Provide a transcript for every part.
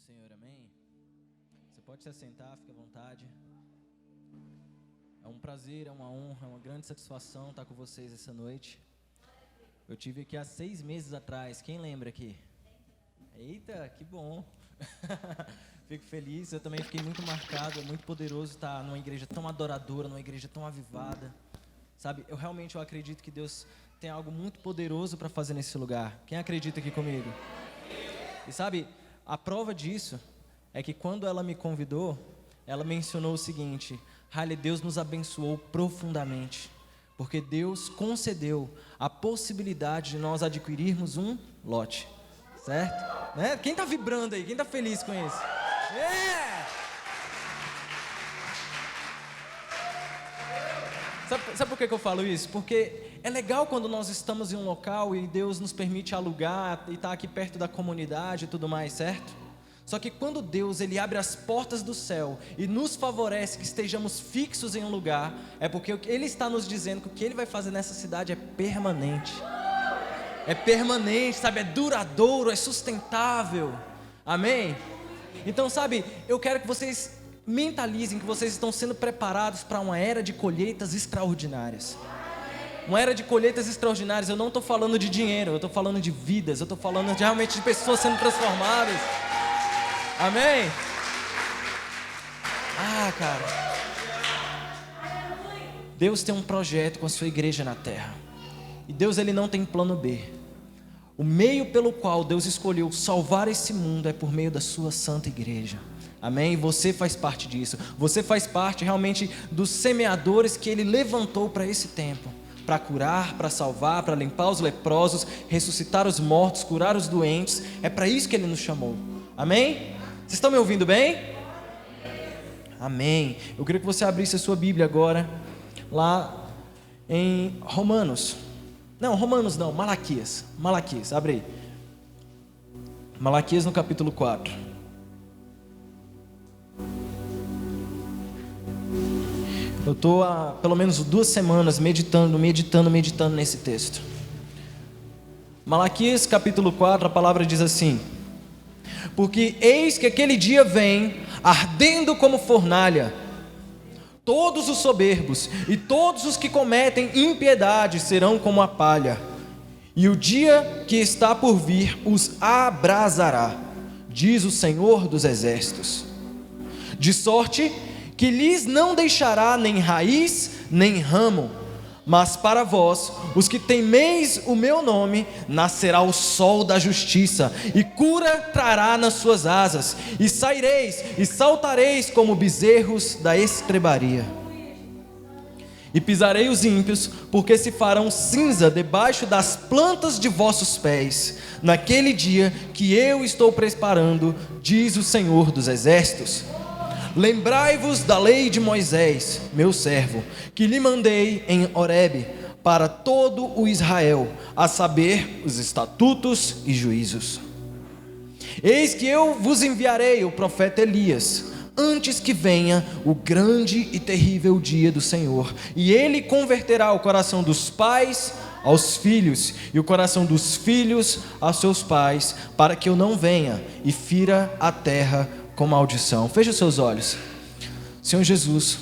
Senhor, amém? Você pode se assentar, fique à vontade. É um prazer, é uma honra, é uma grande satisfação estar com vocês essa noite. Eu tive aqui há 6 meses atrás, quem lembra aqui? Eita, que bom! Fico feliz, eu também fiquei muito marcado, é muito poderoso estar numa igreja tão adoradora, numa igreja tão avivada. Sabe, eu realmente acredito que Deus tem algo muito poderoso para fazer nesse lugar. Quem acredita aqui comigo? E sabe, a prova disso é que quando ela me convidou, ela mencionou o seguinte: Haile, Deus nos abençoou profundamente, porque Deus concedeu a possibilidade de nós adquirirmos um lote, certo? Né? Quem está vibrando aí? Quem está feliz com isso? Sabe por que eu falo isso? Porque é legal quando nós estamos em um local e Deus nos permite alugar e estar aqui perto da comunidade e tudo mais, certo? Só que quando Deus ele abre as portas do céu e nos favorece que estejamos fixos em um lugar, é porque Ele está nos dizendo que o que Ele vai fazer nessa cidade é permanente. É permanente, sabe? É duradouro, é sustentável. Amém? Então, sabe, eu quero que vocês mentalizem que vocês estão sendo preparados para uma era de colheitas extraordinárias. Uma era de colheitas extraordinárias. Eu não estou falando de dinheiro, eu estou falando de vidas, eu estou falando realmente de pessoas sendo transformadas. Amém? Cara, Deus tem um projeto com a sua igreja na terra. E Deus ele não tem plano B. O meio pelo qual Deus escolheu salvar esse mundo é por meio da sua santa igreja. Amém? Você faz parte disso. Você faz parte realmente dos semeadores que Ele levantou para esse tempo. Para curar, para salvar, para limpar os leprosos, ressuscitar os mortos, curar os doentes. É para isso que Ele nos chamou. Amém? Vocês estão me ouvindo bem? Amém. Eu queria que você abrisse a sua Bíblia agora, lá em Romanos. Não, Romanos não, Malaquias. Malaquias, abre aí. Malaquias no capítulo 4. Eu estou há pelo menos 2 semanas meditando nesse texto. Malaquias capítulo 4, a palavra diz assim: porque eis que aquele dia vem, ardendo como fornalha, todos os soberbos e todos os que cometem impiedade serão como a palha, e o dia que está por vir os abrasará, diz o Senhor dos exércitos, de sorte que lhes não deixará nem raiz, nem ramo. Mas para vós, os que temeis o meu nome, nascerá o sol da justiça, e cura trará nas suas asas, e saireis e saltareis como bezerros da estrebaria. E pisarei os ímpios, porque se farão cinza debaixo das plantas de vossos pés, naquele dia que eu estou preparando, diz o Senhor dos exércitos. Lembrai-vos da lei de Moisés, meu servo, que lhe mandei em Horebe, para todo o Israel, a saber, os estatutos e juízos. Eis que eu vos enviarei o profeta Elias, antes que venha o grande e terrível dia do Senhor, e ele converterá o coração dos pais aos filhos, e o coração dos filhos aos seus pais, para que eu não venha e fira a terra com maldição. Feche os seus olhos. Senhor Jesus,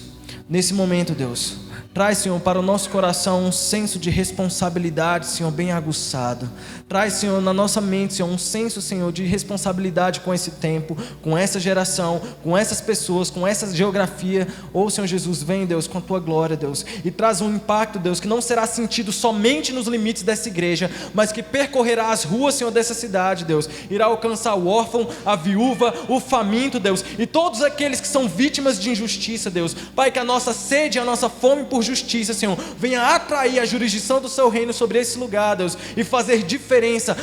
nesse momento, Deus, traz, Senhor, para o nosso coração um senso de responsabilidade, Senhor, bem aguçado. Traz, Senhor, na nossa mente, Senhor, um senso, Senhor, de responsabilidade com esse tempo, com essa geração, com essas pessoas, com essa geografia. Oh, Senhor Jesus, vem, Deus, com a Tua glória, Deus, e traz um impacto, Deus, que não será sentido somente nos limites dessa igreja, mas que percorrerá as ruas, Senhor, dessa cidade, Deus. Irá alcançar o órfão, a viúva, o faminto, Deus, e todos aqueles que são vítimas de injustiça, Deus. Pai, que a nossa sede, a nossa fome por justiça, Senhor, venha atrair a jurisdição do Seu reino sobre esse lugar, Deus, e fazer diferença,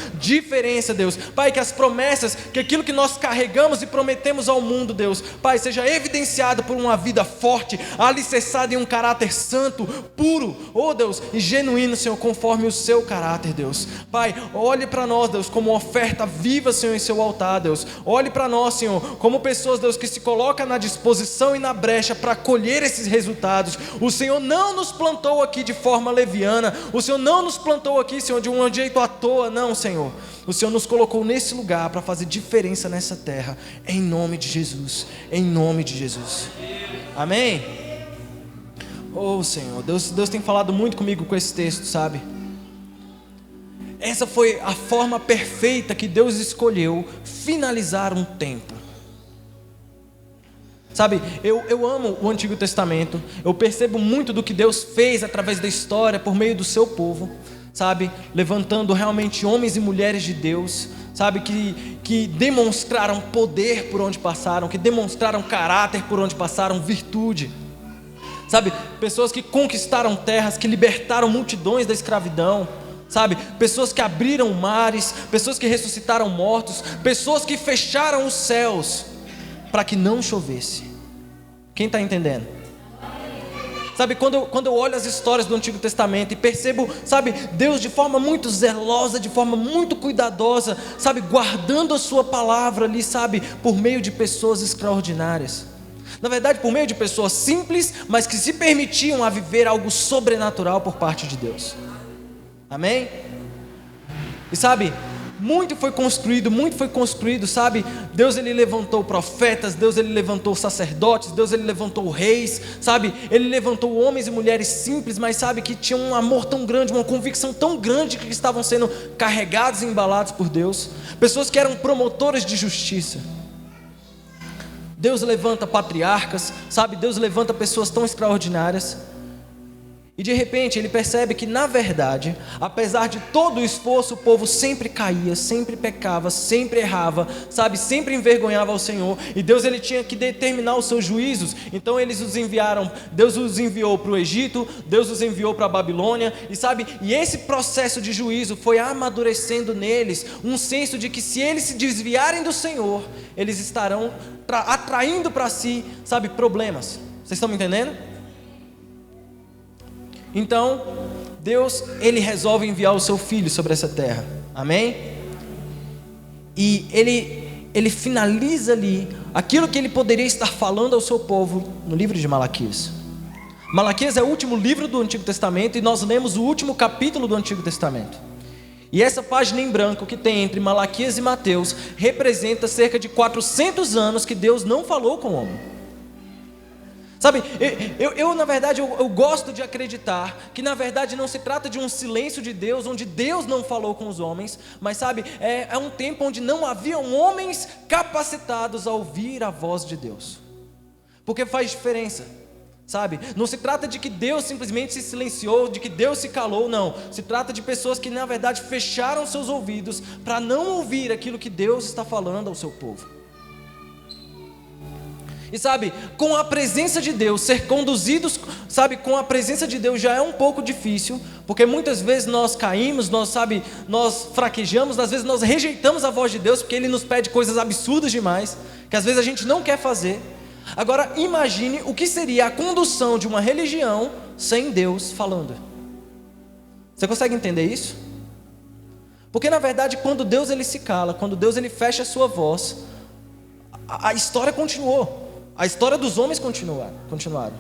Deus. Pai, que as promessas, que aquilo que nós carregamos e prometemos ao mundo, Deus, Pai, seja evidenciado por uma vida forte, alicerçada em um caráter santo, puro, oh Deus, e genuíno, Senhor, conforme o Seu caráter, Deus. Pai, olhe para nós, Deus, como oferta viva, Senhor, em Seu altar, Deus. Olhe para nós, Senhor, como pessoas, Deus, que se colocam na disposição e na brecha para colher esses resultados. O Senhor não não nos plantou aqui de forma leviana, o Senhor não nos plantou aqui, Senhor, de um jeito à toa, não, Senhor. O Senhor nos colocou nesse lugar para fazer diferença nessa terra, em nome de Jesus, em nome de Jesus. Amém? Oh, Senhor, Deus tem falado muito comigo com esse texto, sabe? Essa foi a forma perfeita que Deus escolheu finalizar um tempo. Sabe, eu amo o Antigo Testamento, eu percebo muito do que Deus fez através da história, por meio do seu povo, sabe, levantando realmente homens e mulheres de Deus, sabe, que demonstraram poder por onde passaram, que demonstraram caráter por onde passaram, virtude, sabe, pessoas que conquistaram terras, que libertaram multidões da escravidão, sabe, pessoas que abriram mares, pessoas que ressuscitaram mortos, pessoas que fecharam os céus para que não chovesse. Quem está entendendo? Sabe, quando eu olho as histórias do Antigo Testamento e percebo, sabe, Deus de forma muito zelosa, de forma muito cuidadosa, sabe, guardando a sua palavra ali, sabe, por meio de pessoas extraordinárias. Na verdade, por meio de pessoas simples, mas que se permitiam a viver algo sobrenatural por parte de Deus. Amém? E sabe, muito foi construído, sabe? Deus ele levantou profetas, Deus ele levantou sacerdotes, Deus ele levantou reis, sabe? Ele levantou homens e mulheres simples, mas sabe, que tinham um amor tão grande, uma convicção tão grande, que estavam sendo carregados e embalados por Deus. Pessoas que eram promotores de justiça. Deus levanta patriarcas, sabe? Deus levanta pessoas tão extraordinárias. E de repente ele percebe que, na verdade, apesar de todo o esforço, o povo sempre caía, sempre pecava, sempre errava, sabe, sempre envergonhava o Senhor. E Deus ele tinha que determinar os seus juízos. Então Deus os enviou para o Egito, Deus os enviou para a Babilônia. E sabe, e esse processo de juízo foi amadurecendo neles um senso de que, se eles se desviarem do Senhor, eles estarão atraindo para si, sabe, problemas. Vocês estão me entendendo? Então, Deus, ele resolve enviar o seu filho sobre essa terra, amém? E ele finaliza ali aquilo que ele poderia estar falando ao seu povo no livro de Malaquias. Malaquias é o último livro do Antigo Testamento, e nós lemos o último capítulo do Antigo Testamento. E essa página em branco que tem entre Malaquias e Mateus representa cerca de 400 anos que Deus não falou com o homem. Sabe, na verdade, eu gosto de acreditar que, na verdade, não se trata de um silêncio de Deus, onde Deus não falou com os homens, mas, sabe, é um tempo onde não haviam homens capacitados a ouvir a voz de Deus, porque faz diferença, sabe, não se trata de que Deus simplesmente se silenciou, de que Deus se calou, não, se trata de pessoas que, na verdade, fecharam seus ouvidos para não ouvir aquilo que Deus está falando ao seu povo. E sabe, com a presença de Deus, ser conduzidos, sabe, com a presença de Deus já é um pouco difícil, porque muitas vezes nós caímos, nós fraquejamos, às vezes nós rejeitamos a voz de Deus, porque Ele nos pede coisas absurdas demais, que às vezes a gente não quer fazer. Agora imagine o que seria a condução de uma religião sem Deus falando. Você consegue entender isso? Porque na verdade, quando Deus ele se cala, quando Deus ele fecha a sua voz, a história continuou. A história dos homens continuaram.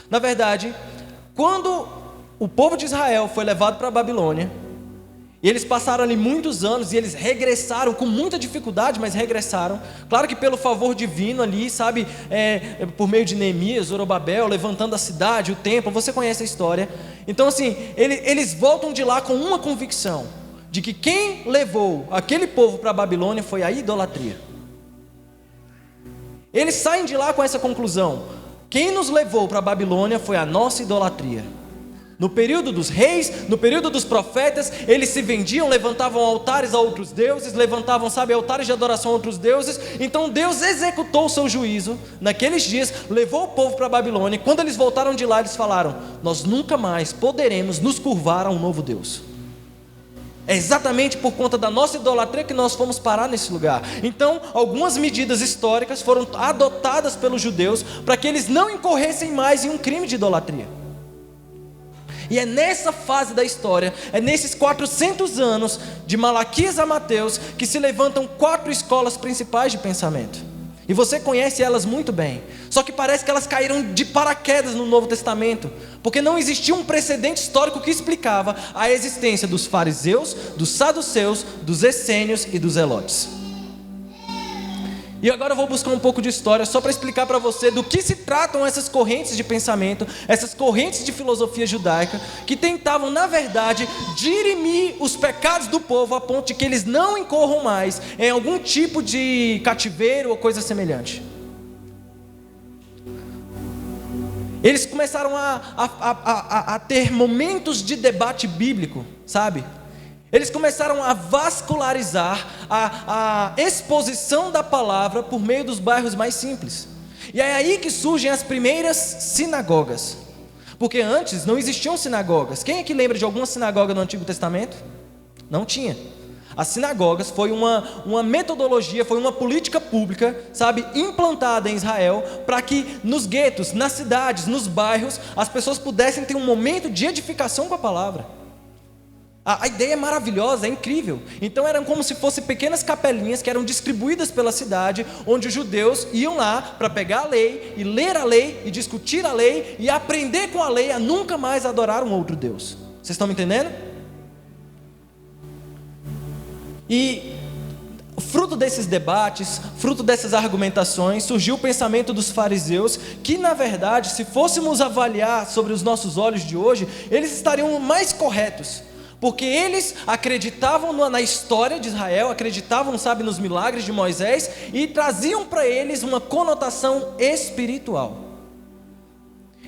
Na verdade, quando o povo de Israel foi levado para a Babilônia, e eles passaram ali muitos anos, e eles regressaram com muita dificuldade, mas regressaram. Claro que pelo favor divino ali, sabe, por meio de Neemias, Zorobabel, levantando a cidade, o templo, você conhece a história. Então assim, eles voltam de lá com uma convicção, de que quem levou aquele povo para a Babilônia foi a idolatria. Eles saem de lá com essa conclusão: quem nos levou para a Babilônia foi a nossa idolatria. No período dos reis, no período dos profetas, eles se vendiam, levantavam altares a outros deuses, levantavam, sabe, altares de adoração a outros deuses. Então Deus executou o seu juízo naqueles dias, levou o povo para a Babilônia. E quando eles voltaram de lá, eles falaram: nós nunca mais poderemos nos curvar a um novo Deus. É exatamente por conta da nossa idolatria que nós fomos parar nesse lugar. Então, algumas medidas históricas foram adotadas pelos judeus para que eles não incorressem mais em um crime de idolatria. E é nessa fase da história, é nesses 400 anos, de Malaquias a Mateus, que se levantam 4 escolas principais de pensamento. E você conhece elas muito bem. Só que parece que elas caíram de paraquedas no Novo Testamento, porque não existia um precedente histórico que explicava a existência dos fariseus, dos saduceus, dos essênios e dos zelotes. E agora eu vou buscar um pouco de história só para explicar para você do que se tratam essas correntes de pensamento, essas correntes de filosofia judaica, que tentavam, na verdade, dirimir os pecados do povo a ponto de que eles não incorram mais em algum tipo de cativeiro ou coisa semelhante. Eles começaram a ter momentos de debate bíblico, sabe? Eles começaram a vascularizar a exposição da palavra por meio dos bairros mais simples. E é aí que surgem as primeiras sinagogas. Porque antes não existiam sinagogas. Quem é que lembra de alguma sinagoga no Antigo Testamento? Não tinha. As sinagogas foi uma metodologia, foi uma política pública, sabe, implantada em Israel, para que nos guetos, nas cidades, nos bairros, as pessoas pudessem ter um momento de edificação com a palavra. A ideia é maravilhosa, é incrível. Então eram como se fossem pequenas capelinhas que eram distribuídas pela cidade, onde os judeus iam lá para pegar a lei, e ler a lei, e discutir a lei, e aprender com a lei a nunca mais adorar um outro Deus. Vocês estão me entendendo? E fruto desses debates, fruto dessas argumentações, surgiu o pensamento dos fariseus, que na verdade, se fôssemos avaliar sobre os nossos olhos de hoje, eles estariam mais corretos. Porque eles acreditavam na história de Israel, acreditavam, sabe, nos milagres de Moisés, e traziam para eles uma conotação espiritual.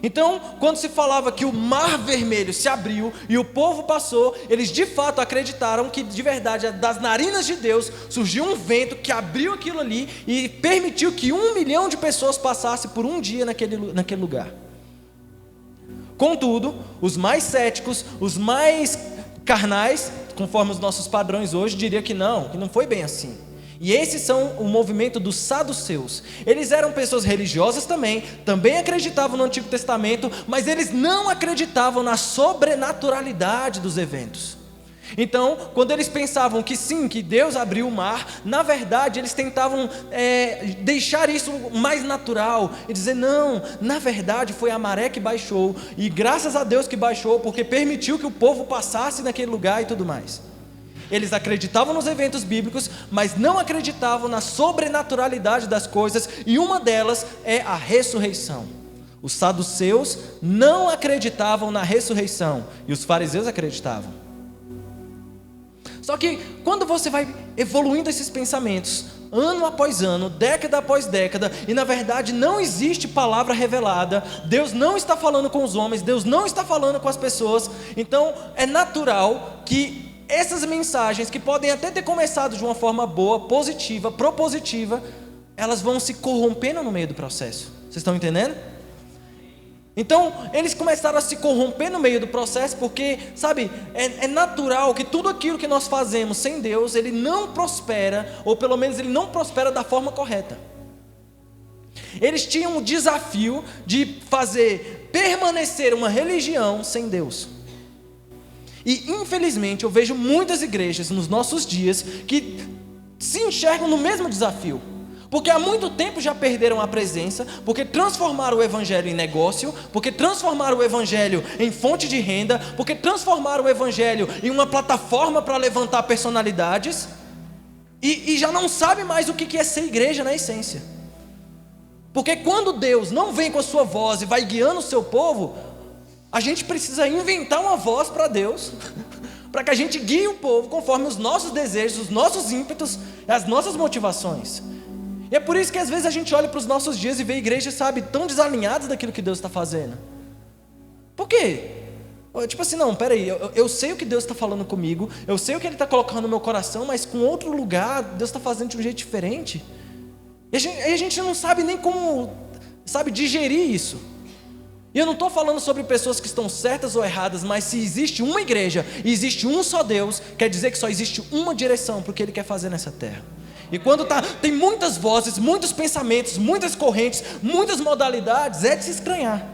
Então, quando se falava que o mar vermelho se abriu e o povo passou, eles de fato acreditaram que de verdade das narinas de Deus surgiu um vento que abriu aquilo ali e permitiu que 1 milhão de pessoas passassem por um dia naquele lugar. Contudo, os mais céticos, os mais carnais, conforme os nossos padrões hoje, diria que não foi bem assim. E esses são o movimento dos saduceus. Eles eram pessoas religiosas também acreditavam no Antigo Testamento, mas eles não acreditavam na sobrenaturalidade dos eventos. Então, quando eles pensavam que sim, que Deus abriu o mar, na verdade eles tentavam deixar isso mais natural e dizer não, na verdade foi a maré que baixou, e graças a Deus que baixou, porque permitiu que o povo passasse naquele lugar e tudo mais. Eles acreditavam nos eventos bíblicos, mas não acreditavam na sobrenaturalidade das coisas, e uma delas é a ressurreição. Os saduceus não acreditavam na ressurreição, e os fariseus acreditavam. Só que quando você vai evoluindo esses pensamentos, ano após ano, década após década, e na verdade não existe palavra revelada, Deus não está falando com os homens, Deus não está falando com as pessoas, então é natural que essas mensagens, que podem até ter começado de uma forma boa, positiva, propositiva, elas vão se corrompendo no meio do processo. Vocês estão entendendo? Então, eles começaram a se corromper no meio do processo, porque, sabe, é natural que tudo aquilo que nós fazemos sem Deus, ele não prospera, ou pelo menos ele não prospera da forma correta. Eles tinham o desafio de fazer permanecer uma religião sem Deus. E, infelizmente, eu vejo muitas igrejas nos nossos dias que se enxergam no mesmo desafio. Porque há muito tempo já perderam a presença, porque transformaram o evangelho em negócio, porque transformaram o evangelho em fonte de renda, porque transformaram o evangelho em uma plataforma para levantar personalidades, e já não sabe mais o que é ser igreja na essência. Porque quando Deus não vem com a sua voz e vai guiando o seu povo, a gente precisa inventar uma voz para Deus, para que a gente guie o povo conforme os nossos desejos, os nossos ímpetos, as nossas motivações. E é por isso que às vezes a gente olha para os nossos dias e vê igrejas, sabe, tão desalinhadas daquilo que Deus está fazendo. Por quê? Tipo assim, não, peraí, eu sei o que Deus está falando comigo, eu sei o que Ele está colocando no meu coração, mas com outro lugar, Deus está fazendo de um jeito diferente. E a gente não sabe nem como, sabe, digerir isso. E eu não estou falando sobre pessoas que estão certas ou erradas, mas se existe uma igreja e existe um só Deus, quer dizer que só existe uma direção para o que Ele quer fazer nessa terra. E quando tem muitas vozes, muitos pensamentos, muitas correntes, muitas modalidades, é de se estranhar.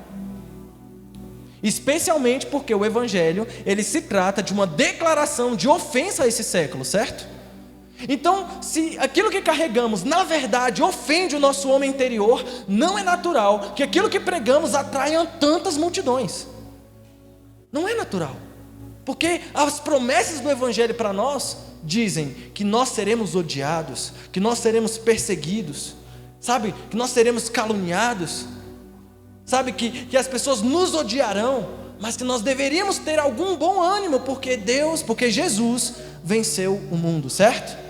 Especialmente porque o Evangelho, ele se trata de uma declaração de ofensa a esse século, certo? Então, se aquilo que carregamos, na verdade, ofende o nosso homem interior, não é natural que aquilo que pregamos atraia tantas multidões. Não é natural. Porque as promessas do Evangelho para nós dizem que nós seremos odiados, que nós seremos perseguidos, sabe? Que nós seremos caluniados, sabe? Que as pessoas nos odiarão, mas que nós deveríamos ter algum bom ânimo, porque Jesus venceu o mundo, certo?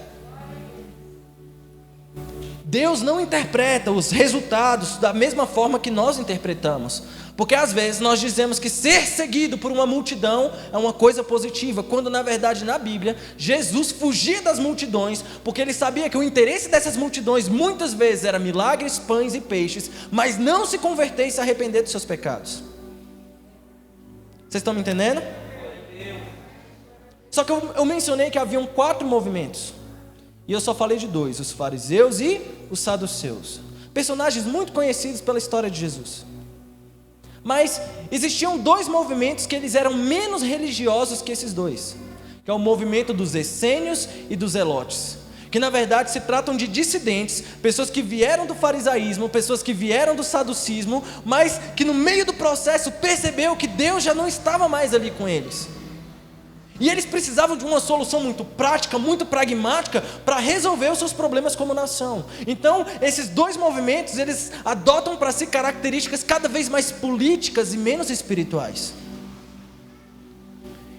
Deus não interpreta os resultados da mesma forma que nós interpretamos, porque às vezes nós dizemos que ser seguido por uma multidão é uma coisa positiva, quando na verdade na Bíblia, Jesus fugia das multidões, porque ele sabia que o interesse dessas multidões muitas vezes era milagres, pães e peixes, mas não se converter e se arrepender dos seus pecados. Vocês estão me entendendo? Só que eu mencionei que haviam 4 movimentos, e eu só falei de 2, os fariseus e os saduceus, personagens muito conhecidos pela história de Jesus. Mas existiam 2 movimentos que eles eram menos religiosos que esses 2, que é o movimento dos essênios e dos zelotes, que na verdade se tratam de dissidentes, pessoas que vieram do farisaísmo, pessoas que vieram do saducismo, mas que no meio do processo percebeu que Deus já não estava mais ali com eles. E eles precisavam de uma solução muito prática, muito pragmática, para resolver os seus problemas como nação. Então, esses 2 movimentos, eles adotam para si características cada vez mais políticas e menos espirituais.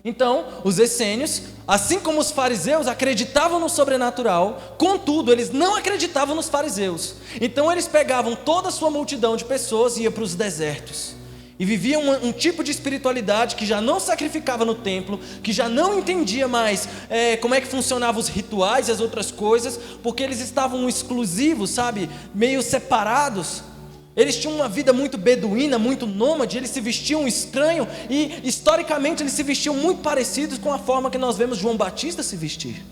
Então, os essênios, assim como os fariseus, acreditavam no sobrenatural, contudo, eles não acreditavam nos fariseus. Então, eles pegavam toda a sua multidão de pessoas e iam para os desertos. E viviam um tipo de espiritualidade que já não sacrificava no templo, que já não entendia mais como é que funcionavam os rituais e as outras coisas, porque eles estavam exclusivos, sabe, meio separados. Eles tinham uma vida muito beduína, muito nômade, eles se vestiam estranho e historicamente eles se vestiam muito parecidos com a forma que nós vemos João Batista se vestir.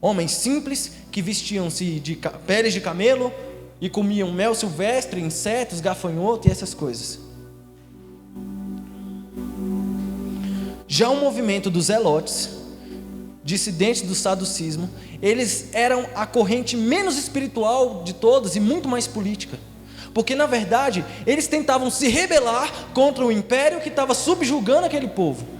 Homens simples que vestiam-se de peles de camelo e comiam mel silvestre, insetos, gafanhoto e essas coisas. Já o movimento dos zelotes, dissidentes do saducismo, eles eram a corrente menos espiritual de todas e muito mais política, porque na verdade eles tentavam se rebelar contra o império que estava subjugando aquele povo.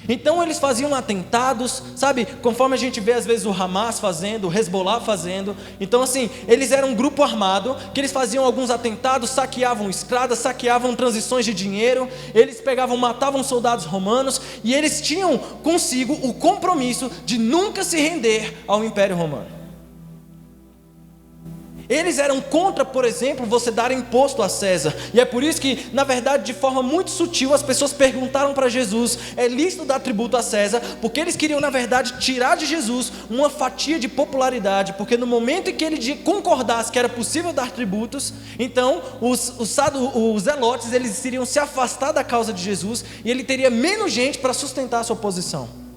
Então eles faziam atentados, sabe, conforme a gente vê às vezes o Hamas fazendo, o Hezbollah fazendo. Então assim, eles eram um grupo armado, que eles faziam alguns atentados, saqueavam estradas, saqueavam transições de dinheiro, eles matavam soldados romanos, e eles tinham consigo o compromisso de nunca se render ao Império Romano. Eles eram contra, por exemplo, você dar imposto a César. E é por isso que, na verdade, de forma muito sutil, as pessoas perguntaram para Jesus: é lícito dar tributo a César? Porque eles queriam, na verdade, tirar de Jesus uma fatia de popularidade. Porque no momento em que ele concordasse que era possível dar tributos, então os zelotes, eles iriam se afastar da causa de Jesus, e ele teria menos gente para sustentar a sua posição.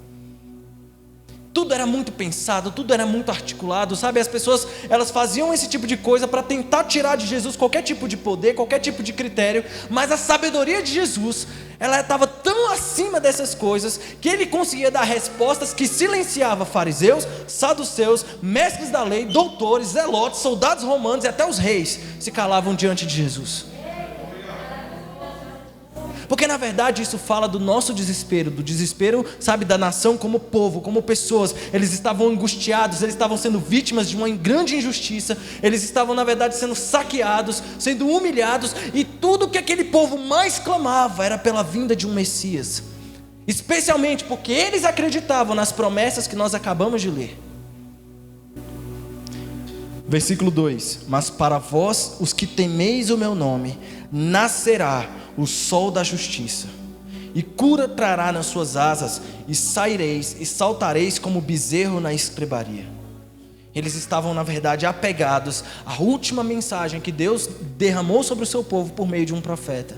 Tudo era muito pensado, tudo era muito articulado, sabe? As pessoas, elas faziam esse tipo de coisa para tentar tirar de Jesus qualquer tipo de poder, qualquer tipo de critério, mas a sabedoria de Jesus, ela estava tão acima dessas coisas, que ele conseguia dar respostas que silenciava fariseus, saduceus, mestres da lei, doutores, zelotes, soldados romanos e até os reis se calavam diante de Jesus. Porque na verdade isso fala do nosso desespero, do desespero, sabe, da nação como povo, como pessoas. Eles estavam angustiados, eles estavam sendo vítimas de uma grande injustiça, eles estavam na verdade sendo saqueados, sendo humilhados, e tudo que aquele povo mais clamava era pela vinda de um Messias, especialmente porque eles acreditavam nas promessas que nós acabamos de ler. Versículo 2: mas para vós, os que temeis o meu nome, nascerá o sol da justiça, e cura trará nas suas asas, e saireis e saltareis como bezerro na estrebaria. Eles estavam na verdade apegados à última mensagem que Deus derramou sobre o seu povo por meio de um profeta.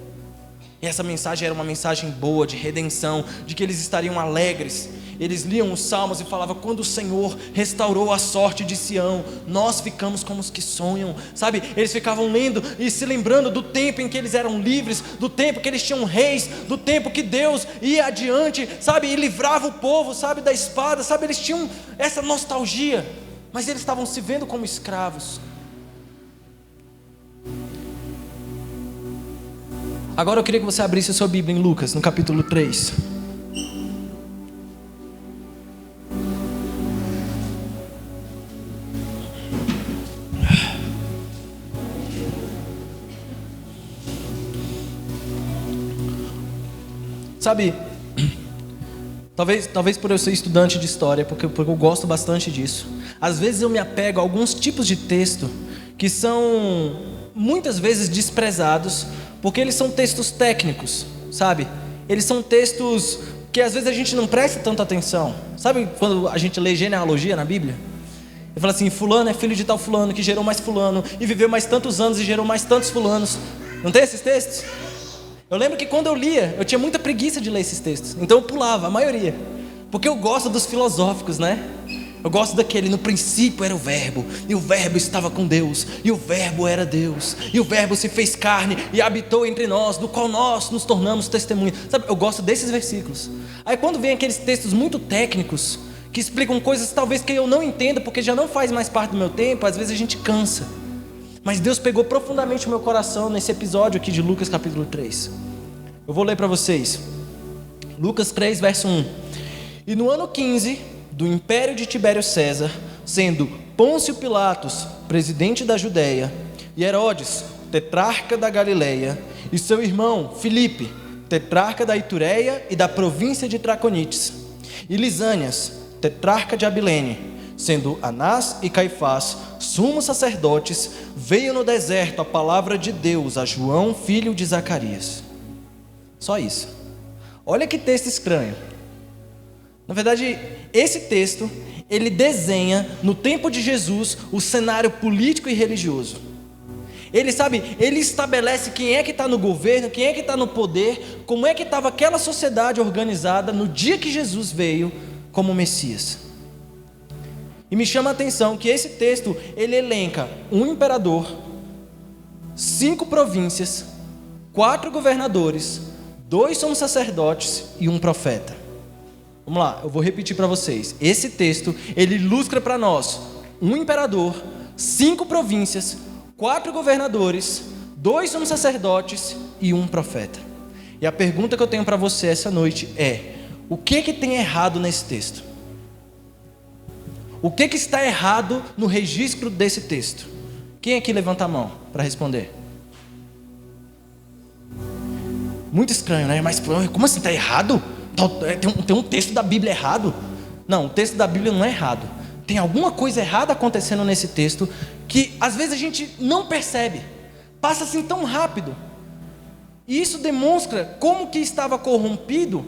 E essa mensagem era uma mensagem boa, de redenção, de que eles estariam alegres. Eles liam os salmos e falavam: quando o Senhor restaurou a sorte de Sião, nós ficamos como os que sonham, sabe? Eles ficavam lendo e se lembrando do tempo em que eles eram livres, do tempo que eles tinham reis, do tempo que Deus ia adiante, sabe? E livrava o povo, sabe, da espada, sabe? Eles tinham essa nostalgia, mas eles estavam se vendo como escravos. Agora eu queria que você abrisse a sua Bíblia em Lucas, no capítulo 3. Sabe, talvez por eu ser estudante de história, porque eu gosto bastante disso, às vezes eu me apego a alguns tipos de texto que são muitas vezes desprezados, porque eles são textos técnicos, sabe? Eles são textos que às vezes a gente não presta tanta atenção. Sabe quando a gente lê genealogia na Bíblia? Ele fala assim: fulano é filho de tal fulano, que gerou mais fulano, e viveu mais tantos anos e gerou mais tantos fulanos. Não tem esses textos? Eu lembro que quando eu lia, eu tinha muita preguiça de ler esses textos, então eu pulava a maioria, porque eu gosto dos filosóficos, né? Eu gosto daquele: no princípio era o verbo, e o verbo estava com Deus, e o verbo era Deus, e o verbo se fez carne e habitou entre nós, do qual nós nos tornamos testemunhas. Sabe, eu gosto desses versículos. Aí quando vem aqueles textos muito técnicos, que explicam coisas talvez que eu não entenda, porque já não faz mais parte do meu tempo, às vezes a gente cansa. Mas Deus pegou profundamente o meu coração nesse episódio aqui de Lucas capítulo 3. Eu vou ler para vocês. Lucas 3, verso 1. E no ano 15 do império de Tibério César, sendo Pôncio Pilatos presidente da Judéia, e Herodes tetrarca da Galileia, e seu irmão Filipe tetrarca da Itureia e da província de Traconites, e Lisânias tetrarca de Abilene, sendo Anás e Caifás sumos sacerdotes, veio no deserto a palavra de Deus a João, filho de Zacarias. Só isso. Olha que texto estranho. Na verdade, esse texto, ele desenha no tempo de Jesus o cenário político e religioso. Ele estabelece quem é que está no governo, quem é que está no poder, como é que estava aquela sociedade organizada no dia que Jesus veio como Messias. E me chama a atenção que esse texto, ele elenca um imperador, 5 províncias, 4 governadores, 2 sumos sacerdotes e um profeta. Vamos lá, eu vou repetir para vocês. Esse texto, ele ilustra para nós um imperador, 5 províncias, 4 governadores, 2 sumos sacerdotes e um profeta. E a pergunta que eu tenho para você essa noite é: o que tem errado nesse texto? O que está errado no registro desse texto? Quem aqui levanta a mão para responder? Muito estranho, né? Mas como assim está errado? Tem um texto da Bíblia errado? Não, o texto da Bíblia não é errado. Tem alguma coisa errada acontecendo nesse texto que às vezes a gente não percebe. Passa assim tão rápido. E isso demonstra como que estava corrompido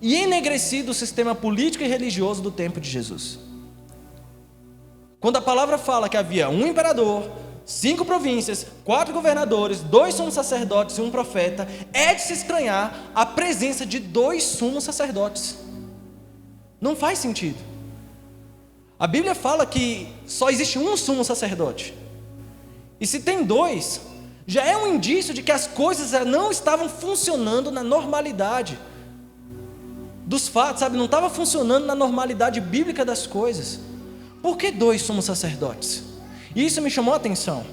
e enegrecido o sistema político e religioso do tempo de Jesus. Quando a palavra fala que havia um imperador, 5 províncias, 4 governadores, 2 sumos sacerdotes e um profeta, é de se estranhar a presença de 2 sumos sacerdotes. Não faz sentido. A Bíblia fala que só existe um sumo sacerdote. E se tem 2, já é um indício de que as coisas não estavam funcionando na normalidade dos fatos, sabe? Não estava funcionando na normalidade bíblica das coisas. Por que 2 sumos sacerdotes? E isso me chamou a atenção.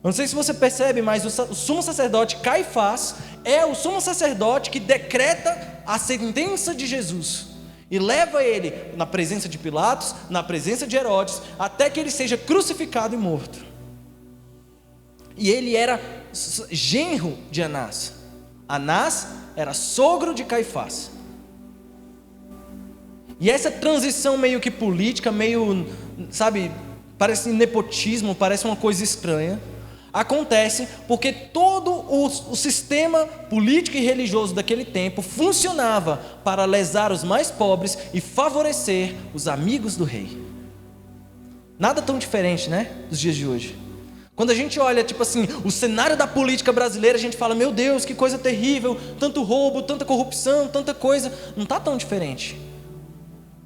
Eu não sei se você percebe, mas o sumo sacerdote Caifás é o sumo sacerdote que decreta a sentença de Jesus e leva ele na presença de Pilatos, na presença de Herodes, até que ele seja crucificado e morto. E ele era genro de Anás. Anás era sogro de Caifás. E essa transição meio que política, meio, sabe, parece nepotismo, parece uma coisa estranha, acontece porque todo o sistema político e religioso daquele tempo funcionava para lesar os mais pobres e favorecer os amigos do rei. Nada tão diferente, né, dos dias de hoje. Quando a gente olha, tipo assim, o cenário da política brasileira, a gente fala: meu Deus, que coisa terrível, tanto roubo, tanta corrupção, tanta coisa. Não está tão diferente.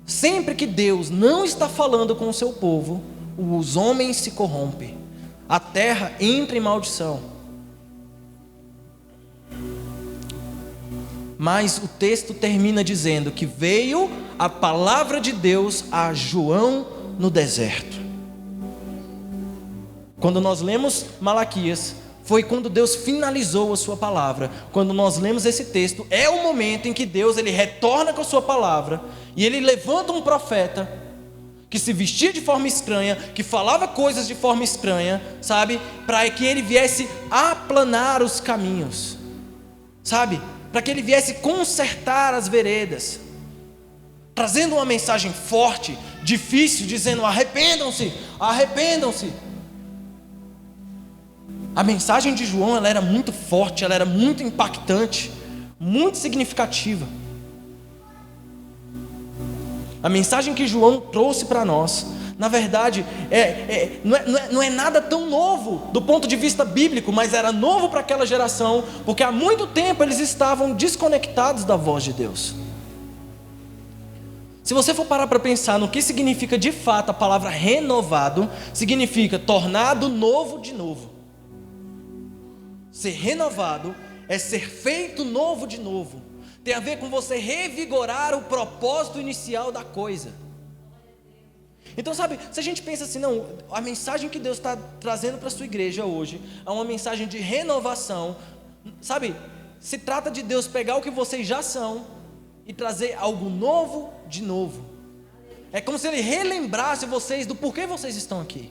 Sempre que Deus não está falando com o seu povo, os homens se corrompem, a terra entra em maldição. Mas o texto termina dizendo que veio a palavra de Deus a João no deserto. Quando nós lemos Malaquias, foi quando Deus finalizou a sua palavra. Quando nós lemos esse texto, é o momento em que Deus ele retorna com a sua palavra e ele levanta um profeta que se vestia de forma estranha, que falava coisas de forma estranha, sabe? Para que ele viesse aplanar os caminhos, sabe? Para que ele viesse consertar as veredas, trazendo uma mensagem forte, difícil, dizendo: arrependam-se, arrependam-se. A mensagem de João, ela era muito forte, ela era muito impactante, muito significativa. A mensagem que João trouxe para nós, na verdade, não é nada tão novo do ponto de vista bíblico, mas era novo para aquela geração, porque há muito tempo eles estavam desconectados da voz de Deus. Se você for parar para pensar no que significa de fato a palavra renovado, significa tornado novo de novo. Ser renovado é ser feito novo de novo. Tem a ver com você revigorar o propósito inicial da coisa. Então, sabe, se a gente pensa assim, não, a mensagem que Deus está trazendo para a sua igreja hoje é uma mensagem de renovação, sabe? Se trata de Deus pegar o que vocês já são e trazer algo novo de novo. É como se Ele relembrasse vocês do porquê vocês estão aqui.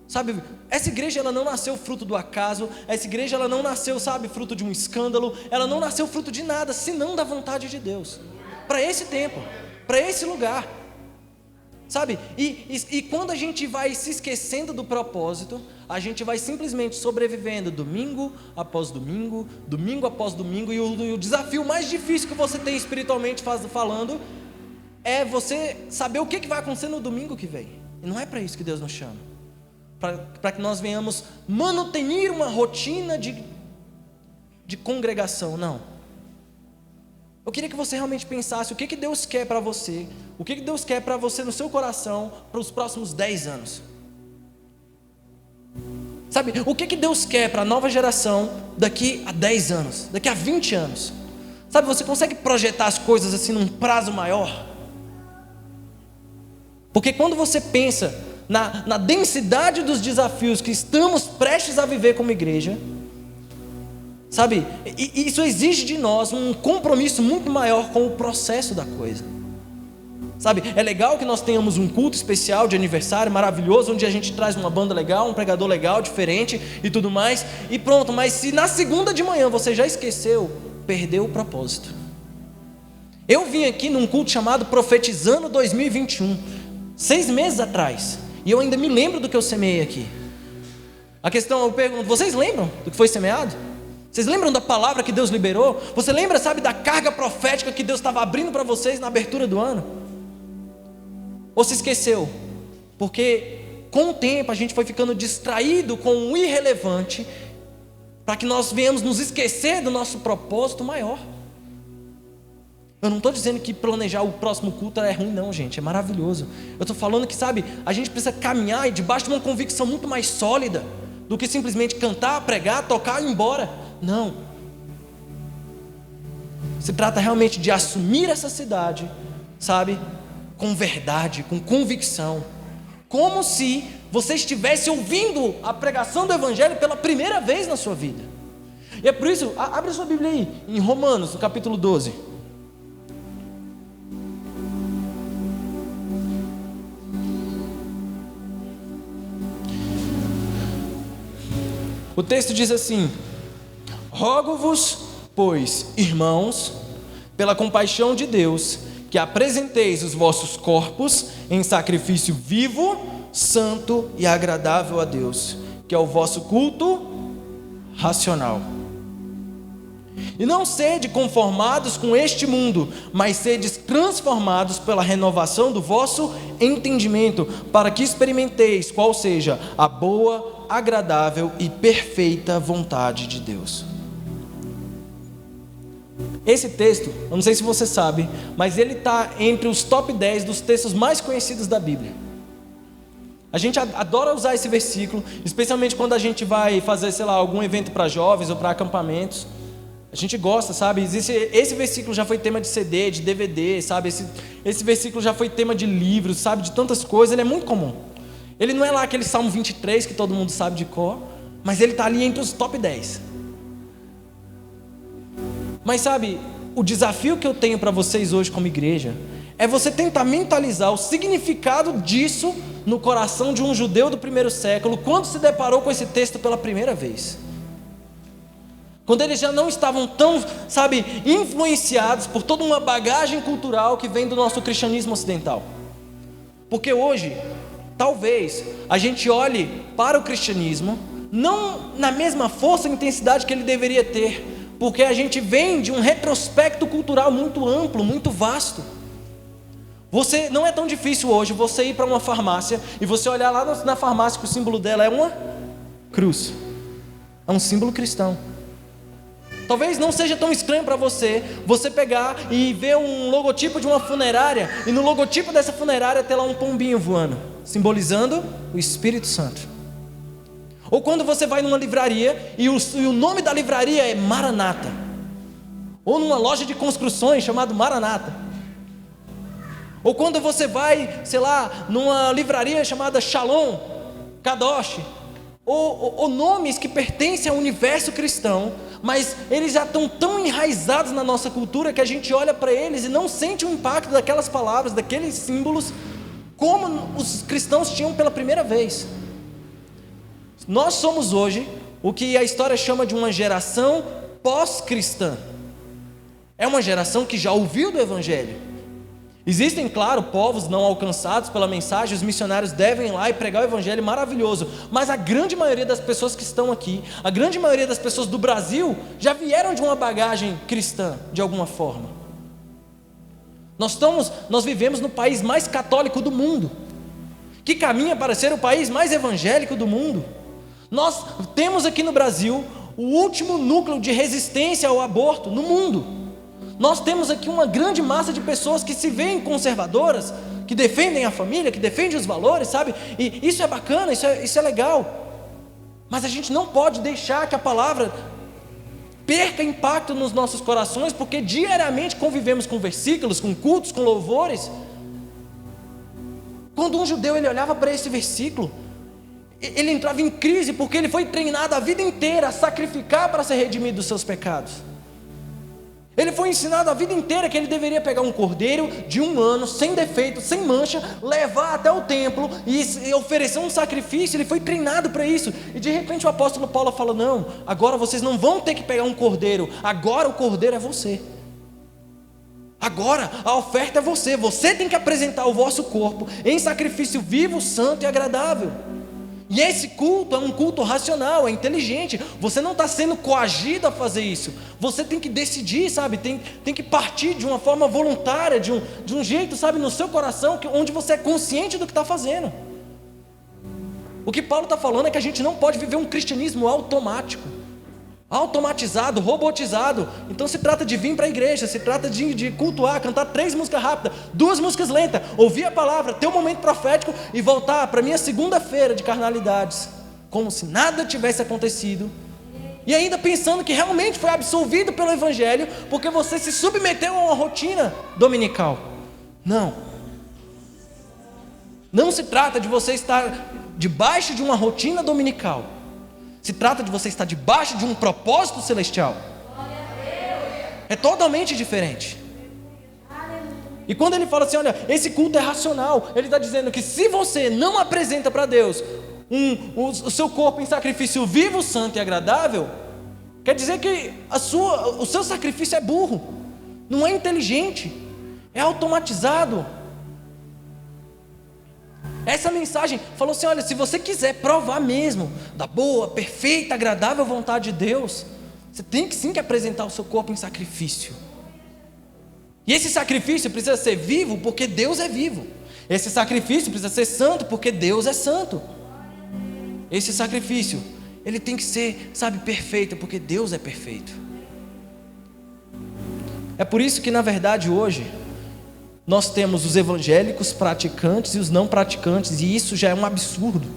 Sabe, essa igreja ela não nasceu fruto do acaso, essa igreja ela não nasceu, sabe, fruto de um escândalo, ela não nasceu fruto de nada, senão da vontade de Deus, para esse tempo, para esse lugar, sabe, e quando a gente vai se esquecendo do propósito, a gente vai simplesmente sobrevivendo domingo após domingo, domingo após domingo, e o desafio mais difícil que você tem espiritualmente falando, é você saber o que vai acontecer no domingo que vem, e não é para isso que Deus nos chama. Para que nós venhamos manutenir uma rotina de congregação, não. Eu queria que você realmente pensasse o que Deus quer para você, o que Deus quer para você no seu coração para os próximos 10 anos. Sabe, o que Deus quer para a nova geração daqui a 10 anos, daqui a 20 anos. Sabe, você consegue projetar as coisas assim num prazo maior? Porque quando você pensa na densidade dos desafios que estamos prestes a viver como igreja, sabe, isso exige de nós um compromisso muito maior com o processo da coisa, sabe, é legal que nós tenhamos um culto especial de aniversário maravilhoso, onde a gente traz uma banda legal, um pregador legal, diferente e tudo mais, e pronto, mas se na segunda de manhã você já esqueceu, perdeu o propósito. Eu vim aqui num culto chamado Profetizando 2021, 6 meses atrás, e eu ainda me lembro do que eu semeei aqui. A questão, eu pergunto, vocês lembram do que foi semeado? Vocês lembram da palavra que Deus liberou? Você lembra, sabe, da carga profética que Deus estava abrindo para vocês na abertura do ano? Ou se esqueceu? Porque com o tempo a gente foi ficando distraído com o irrelevante, para que nós venhamos nos esquecer do nosso propósito maior. Eu não estou dizendo que planejar o próximo culto é ruim, não, gente, é maravilhoso. Eu estou falando que, sabe, a gente precisa caminhar debaixo de uma convicção muito mais sólida do que simplesmente cantar, pregar, tocar e ir embora. Não. Se trata realmente de assumir essa cidade, sabe, com verdade, com convicção, como se você estivesse ouvindo a pregação do Evangelho pela primeira vez na sua vida. E é por isso, abre a sua Bíblia aí, em Romanos, no capítulo 12. O texto diz assim: rogo-vos, pois, irmãos, pela compaixão de Deus, que apresenteis os vossos corpos em sacrifício vivo, santo e agradável a Deus, que é o vosso culto racional. E não sede conformados com este mundo, mas sedes transformados pela renovação do vosso entendimento, para que experimenteis qual seja a boa, agradável e perfeita vontade de Deus. Esse texto, eu não sei se você sabe, mas ele está entre os top 10 dos textos mais conhecidos da Bíblia. A gente adora usar esse versículo, especialmente quando a gente vai fazer, sei lá, algum evento para jovens ou para acampamentos. A gente gosta, sabe? Esse versículo já foi tema de CD, de DVD, sabe? Esse versículo já foi tema de livros, sabe? De tantas coisas, ele é muito comum. Ele não é lá aquele Salmo 23 que todo mundo sabe de cor, mas ele está ali entre os top 10. Mas sabe, o desafio que eu tenho para vocês hoje como igreja é você tentar mentalizar o significado disso no coração de um judeu do primeiro século, quando se deparou com esse texto pela primeira vez. Quando eles já não estavam tão, sabe, influenciados por toda uma bagagem cultural que vem do nosso cristianismo ocidental. Porque hoje, talvez, a gente olhe para o cristianismo, não na mesma força e intensidade que ele deveria ter, porque a gente vem de um retrospecto cultural muito amplo, muito vasto. Não é tão difícil hoje você ir para uma farmácia e você olhar lá na farmácia que o símbolo dela é uma cruz. É um símbolo cristão. Talvez não seja tão estranho para você pegar e ver um logotipo de uma funerária e no logotipo dessa funerária ter lá um pombinho voando, simbolizando o Espírito Santo. Ou quando você vai numa livraria e o nome da livraria é Maranata. Ou numa loja de construções chamada Maranata. Ou quando você vai, sei lá, numa livraria chamada Shalom, Kadosh. Ou nomes que pertencem ao universo cristão, mas eles já estão tão enraizados na nossa cultura que a gente olha para eles e não sente o impacto daquelas palavras, daqueles símbolos, como os cristãos tinham pela primeira vez. Nós somos hoje o que a história chama de uma geração pós-cristã. É uma geração que já ouviu do Evangelho. Existem, claro, povos não alcançados pela mensagem, os missionários devem ir lá e pregar o Evangelho, maravilhoso. Mas a grande maioria das pessoas que estão aqui, a grande maioria das pessoas do Brasil, já vieram de uma bagagem cristã, de alguma forma. Nós vivemos no país mais católico do mundo, que caminha para ser o país mais evangélico do mundo. Nós temos aqui no Brasil o último núcleo de resistência ao aborto no mundo. Nós temos aqui uma grande massa de pessoas que se veem conservadoras, que defendem a família, que defendem os valores, sabe? E isso é bacana, isso é legal. Mas a gente não pode deixar que a palavra perca impacto nos nossos corações, porque diariamente convivemos com versículos, com cultos, com louvores. Quando um judeu ele olhava para esse versículo, ele entrava em crise, porque ele foi treinado a vida inteira a sacrificar para ser redimido dos seus pecados. Ele foi ensinado a vida inteira que ele deveria pegar um cordeiro de 1 ano, sem defeito, sem mancha, levar até o templo e oferecer um sacrifício. Ele foi treinado para isso. E de repente o apóstolo Paulo fala: não, agora vocês não vão ter que pegar um cordeiro, agora o cordeiro é você. Agora a oferta é você. Você tem que apresentar o vosso corpo em sacrifício vivo, santo e agradável. E esse culto é um culto racional, é inteligente. Você não está sendo coagido a fazer isso. Você tem que decidir, sabe? Tem que partir de uma forma voluntária, de um jeito, sabe, no seu coração, onde você é consciente do que está fazendo. O que Paulo está falando é que a gente não pode viver um cristianismo automático, automatizado, robotizado. Então se trata de vir para a igreja, se trata de cultuar, cantar 3 músicas rápidas, 2 músicas lentas, ouvir a palavra, ter um momento profético e voltar para a minha segunda-feira de carnalidades, como se nada tivesse acontecido, e ainda pensando que realmente foi absolvido pelo Evangelho, porque você se submeteu a uma rotina dominical. Não se trata de você estar debaixo de uma rotina dominical. Se trata de você estar debaixo de um propósito celestial. É totalmente diferente. E quando ele fala assim, olha, esse culto é racional, ele está dizendo que se você não apresenta para Deus o seu corpo em sacrifício vivo, santo e agradável, quer dizer que o seu sacrifício é burro, não é inteligente, é automatizado. Essa mensagem falou assim, olha, se você quiser provar mesmo da boa, perfeita, agradável vontade de Deus, você tem que sim que apresentar o seu corpo em sacrifício. E esse sacrifício precisa ser vivo porque Deus é vivo. Esse sacrifício precisa ser santo porque Deus é santo. Esse sacrifício, ele tem que ser, sabe, perfeito porque Deus é perfeito. É por isso que, na verdade, hoje, nós temos os evangélicos praticantes e os não praticantes, e isso já é um absurdo.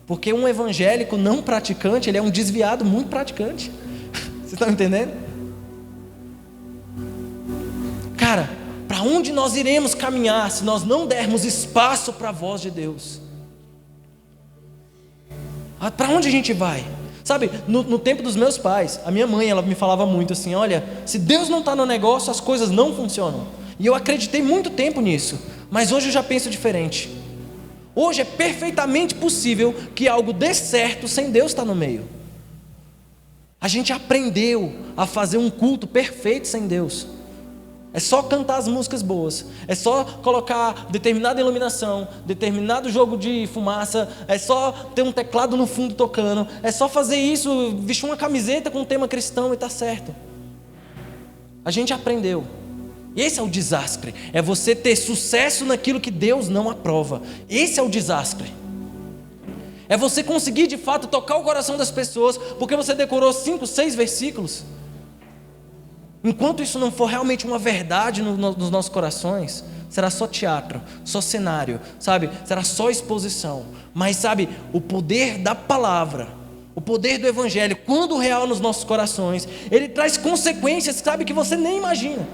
Porque um evangélico não praticante, ele é um desviado muito praticante. Vocês estão entendendo? Cara, para onde nós iremos caminhar se nós não dermos espaço para a voz de Deus? Para onde a gente vai? Sabe, no tempo dos meus pais, a minha mãe, ela me falava muito assim: olha, se Deus não está no negócio, as coisas não funcionam. E eu acreditei muito tempo nisso, mas hoje eu já penso diferente. Hoje é perfeitamente possível que algo dê certo sem Deus estar no meio. A gente aprendeu a fazer um culto perfeito sem Deus. É só cantar as músicas boas, é só colocar determinada iluminação, determinado jogo de fumaça, é só ter um teclado no fundo tocando, é só fazer isso, vestir uma camiseta com um tema cristão e está certo. A gente aprendeu. Esse é o desastre, é você ter sucesso naquilo que Deus não aprova. Esse é o desastre. É você conseguir de fato tocar o coração das pessoas porque você decorou 5, 6 versículos. Enquanto isso não for realmente uma verdade nos nossos corações, será só teatro, só cenário, sabe? Será só exposição. Mas sabe, o poder da palavra, o poder do evangelho, quando real nos nossos corações, ele traz consequências, sabe, que você nem imagina.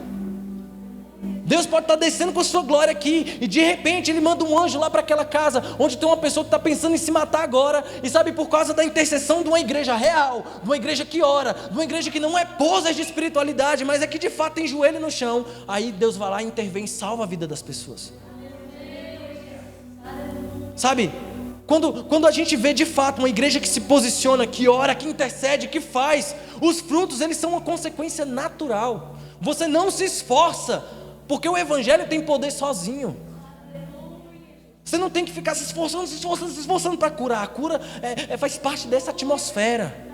Deus pode estar descendo com a sua glória aqui, e de repente Ele manda um anjo lá para aquela casa, onde tem uma pessoa que está pensando em se matar agora, e sabe, por causa da intercessão de uma igreja real, de uma igreja que ora, de uma igreja que não é poses de espiritualidade, mas é que de fato tem joelho no chão, aí Deus vai lá, intervém e salva a vida das pessoas. Sabe, quando a gente vê de fato uma igreja que se posiciona, que ora, que intercede, que faz, os frutos eles são uma consequência natural. Você não se esforça, porque o evangelho tem poder sozinho. Você não tem que ficar se esforçando para curar. A cura faz parte dessa atmosfera.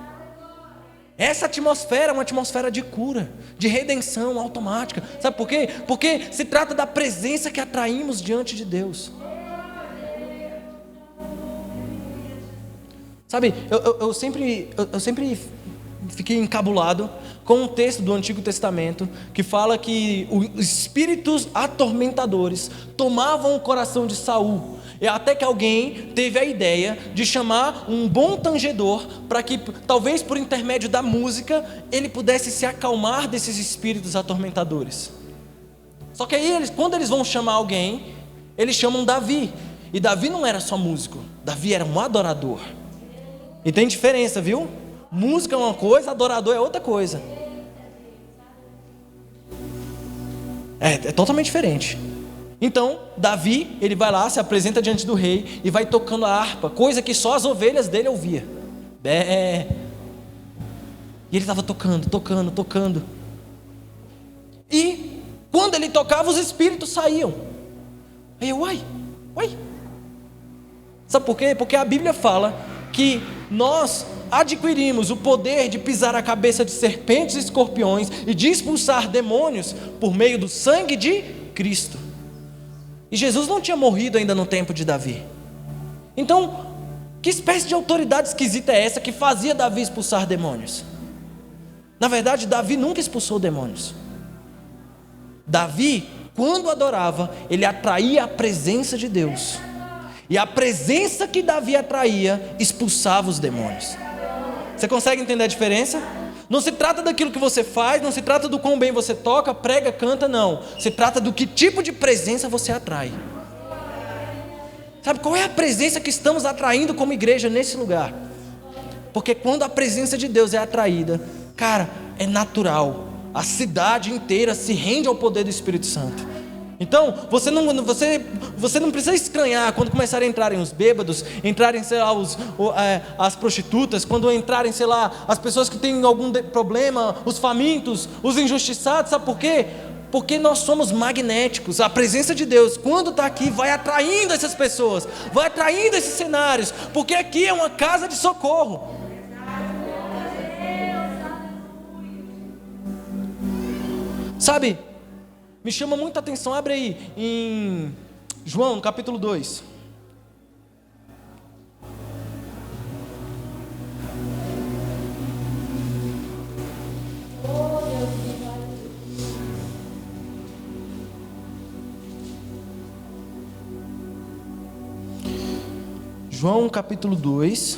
Essa atmosfera é uma atmosfera de cura, de redenção automática. Sabe por quê? Porque se trata da presença que atraímos diante de Deus. Sabe, eu sempre fiquei encabulado com um texto do Antigo Testamento que fala que os espíritos atormentadores tomavam o coração de Saul, e até que alguém teve a ideia de chamar um bom tangedor para que, talvez por intermédio da música, ele pudesse se acalmar desses espíritos atormentadores. Só que aí, quando eles vão chamar alguém, eles chamam Davi, e Davi não era só músico, Davi era um adorador. E tem diferença, viu? Música é uma coisa, adorador é outra coisa. É totalmente diferente. Então, Davi, ele vai lá, se apresenta diante do rei e vai tocando a harpa, coisa que só as ovelhas dele ouviam. E ele estava tocando. E quando ele tocava, os espíritos saíam. Aí eu, uai. Sabe por quê? Porque a Bíblia fala que nós adquirimos o poder de pisar a cabeça de serpentes e escorpiões e de expulsar demônios por meio do sangue de Cristo. E Jesus não tinha morrido ainda no tempo de Davi. Então, que espécie de autoridade esquisita é essa que fazia Davi expulsar demônios? Na verdade, Davi nunca expulsou demônios. Davi, quando adorava, ele atraía a presença de Deus. E a presença que Davi atraía expulsava os demônios. Você consegue entender a diferença? Não se trata daquilo que você faz, não se trata do quão bem você toca, prega, canta, não. Se trata do que tipo de presença você atrai. Sabe qual é a presença que estamos atraindo como igreja nesse lugar? Porque quando a presença de Deus é atraída, cara, é natural. A cidade inteira se rende ao poder do Espírito Santo. Então, você não precisa estranhar quando começarem a entrarem os bêbados, entrarem, sei lá, as prostitutas, quando entrarem, sei lá, as pessoas que têm algum problema, os famintos, os injustiçados. Sabe por quê? Porque nós somos magnéticos. A presença de Deus, quando está aqui, vai atraindo essas pessoas, vai atraindo esses cenários, porque aqui é uma casa de socorro. Sabe, me chama muita atenção, abre aí em João, no capítulo 2. João capítulo 2,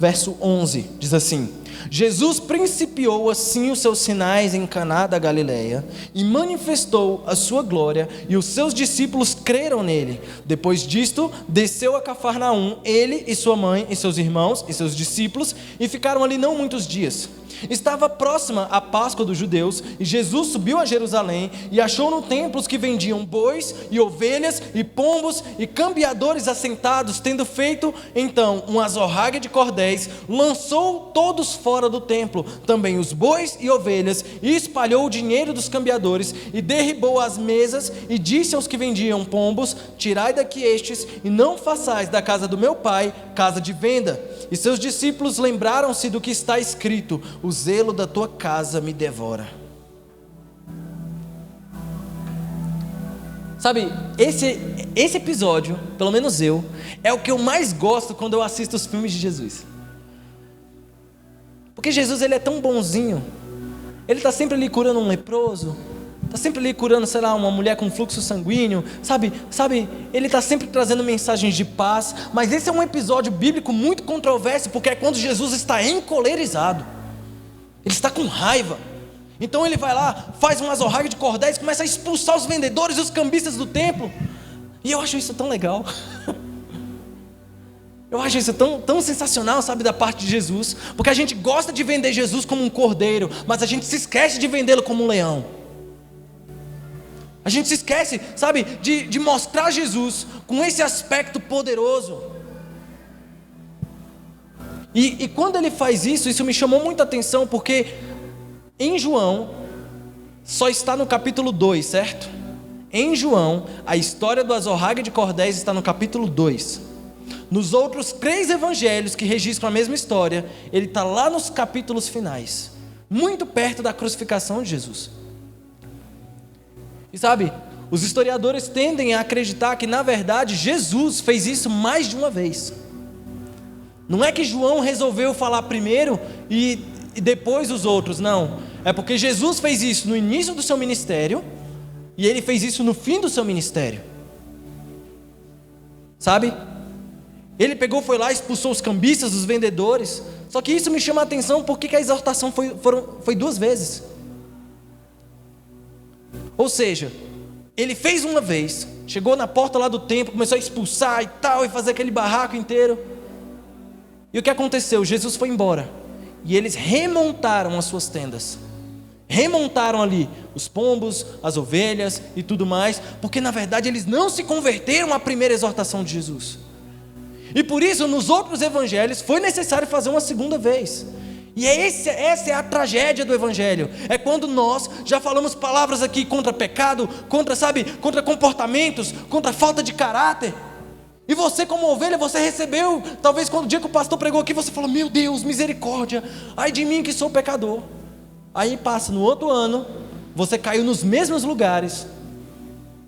verso 11, diz assim: Jesus principiou assim os seus sinais em Caná da Galileia e manifestou a sua glória, e os seus discípulos creram nele. Depois disto, desceu a Cafarnaum, ele e sua mãe e seus irmãos e seus discípulos, e ficaram ali não muitos dias. Estava próxima a Páscoa dos judeus, e Jesus subiu a Jerusalém e achou no templo os que vendiam bois e ovelhas e pombos e cambiadores assentados. Tendo feito então uma azorraga de cordéis, lançou todos fora do templo, também os bois e ovelhas, e espalhou o dinheiro dos cambiadores, e derribou as mesas, e disse aos que vendiam pombos: tirai daqui estes, e não façais da casa do meu pai casa de venda. E seus discípulos lembraram-se do que está escrito: o zelo da tua casa me devora. Sabe, esse episódio, pelo menos eu, é o que eu mais gosto quando eu assisto os filmes de Jesus. Porque Jesus, ele é tão bonzinho. Ele está sempre ali curando um leproso, está sempre ali curando, sei lá, uma mulher com fluxo sanguíneo, sabe, ele está sempre trazendo mensagens de paz. Mas esse é um episódio bíblico muito controverso, porque é quando Jesus está encolerizado, ele está com raiva. Então ele vai lá, faz uma azorraga de cordéis, começa a expulsar os vendedores e os cambistas do templo, e eu acho isso tão legal. Eu acho isso tão sensacional, sabe, da parte de Jesus, porque a gente gosta de vender Jesus como um cordeiro, mas a gente se esquece de vendê-lo como um leão. A gente se esquece, sabe, de mostrar Jesus com esse aspecto poderoso. E quando ele faz isso, isso me chamou muita atenção, porque em João, só está no capítulo 2, certo? Em João, a história do azorraga de cordéis está no capítulo 2. Nos outros 3 evangelhos que registram a mesma história, ele está lá nos capítulos finais, muito perto da crucificação de Jesus. E sabe, os historiadores tendem a acreditar que, na verdade, Jesus fez isso mais de uma vez. Não é que João resolveu falar primeiro e depois os outros, não. É porque Jesus fez isso no início do seu ministério e ele fez isso no fim do seu ministério. Sabe? Ele pegou, foi lá, expulsou os cambistas, os vendedores. Só que isso me chama a atenção, porque a exortação foi 2 vezes. Ou seja, ele fez uma vez, chegou na porta lá do templo, começou a expulsar e tal, e fazer aquele barraco inteiro. E o que aconteceu? Jesus foi embora, e eles remontaram as suas tendas. Remontaram ali os pombos, as ovelhas e tudo mais, porque na verdade eles não se converteram à primeira exortação de Jesus. E por isso, nos outros evangelhos, foi necessário fazer uma segunda vez. E essa é a tragédia do evangelho. É quando nós já falamos palavras aqui contra pecado, contra comportamentos, contra falta de caráter. E você, como ovelha, você recebeu, talvez quando o dia que o pastor pregou aqui, você falou: meu Deus, misericórdia, ai de mim que sou pecador. Aí passa no outro ano, você caiu nos mesmos lugares,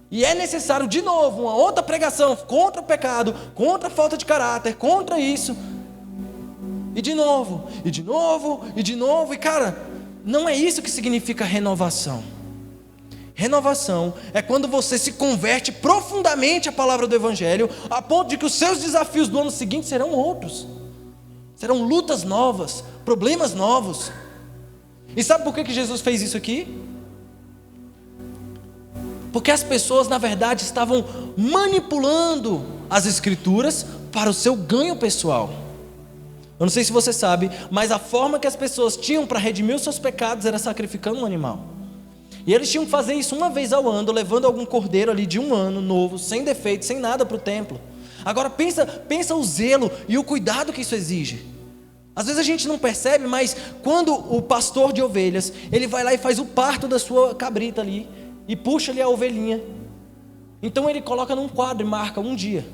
e é necessário de novo uma outra pregação contra o pecado, contra a falta de caráter, contra isso. E de novo, e de novo, e de novo. E cara, não é isso que significa renovação. Renovação é quando você se converte profundamente à palavra do evangelho, a ponto de que os seus desafios do ano seguinte serão outros. Serão lutas novas, problemas novos. E sabe por que Jesus fez isso aqui? Porque as pessoas, na verdade, estavam manipulando as escrituras para o seu ganho pessoal. Eu não sei se você sabe, mas a forma que as pessoas tinham para redimir os seus pecados era sacrificando um animal. E eles tinham que fazer isso uma vez ao ano, levando algum cordeiro ali de 1 ano, novo, sem defeito, sem nada para o templo. Agora pensa o zelo e o cuidado que isso exige. Às vezes a gente não percebe, mas quando o pastor de ovelhas, ele vai lá e faz o parto da sua cabrita ali, e puxa ali a ovelhinha. Então ele coloca num quadro e marca 1 dia.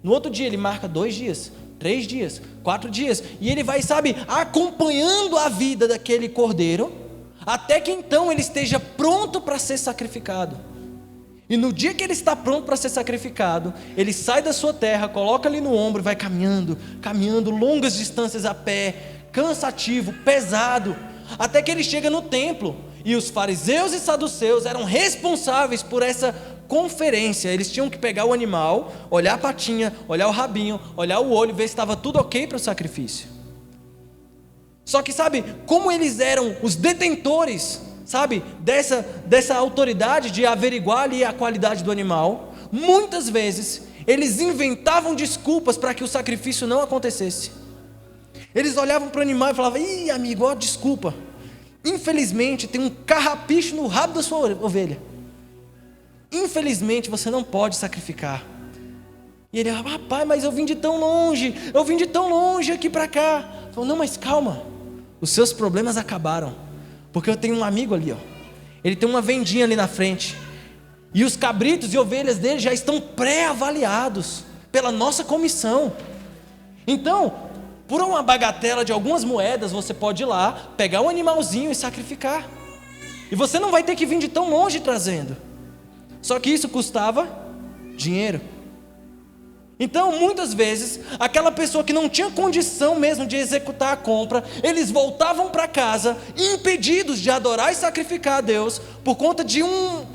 No outro dia ele marca 2 dias, 3 dias, 4 dias. E ele vai, acompanhando a vida daquele cordeiro, até que então ele esteja pronto para ser sacrificado. E no dia que ele está pronto para ser sacrificado, ele sai da sua terra, coloca ali no ombro e vai caminhando longas distâncias a pé, cansativo, pesado, até que ele chega no templo. E os fariseus e saduceus eram responsáveis por essa conferência. Eles tinham que pegar o animal, olhar a patinha, olhar o rabinho, olhar o olho, ver se estava tudo ok para o sacrifício. Só que sabe, como eles eram os detentores, sabe, dessa autoridade de averiguar ali a qualidade do animal, muitas vezes eles inventavam desculpas para que o sacrifício não acontecesse. Eles olhavam para o animal e falavam: ih, amigo, ó, desculpa, infelizmente tem um carrapicho no rabo da sua ovelha, infelizmente você não pode sacrificar. E ele: rapaz, mas eu vim de tão longe aqui para cá. Falou: não, mas calma, os seus problemas acabaram, porque eu tenho um amigo ali, ó, ele tem uma vendinha ali na frente, e os cabritos e ovelhas dele já estão pré-avaliados pela nossa comissão. Então, por uma bagatela de algumas moedas, você pode ir lá, pegar um animalzinho e sacrificar. E você não vai ter que vir de tão longe trazendo. Só que isso custava dinheiro. Então, muitas vezes, aquela pessoa que não tinha condição mesmo de executar a compra, eles voltavam para casa impedidos de adorar e sacrificar a Deus por conta de um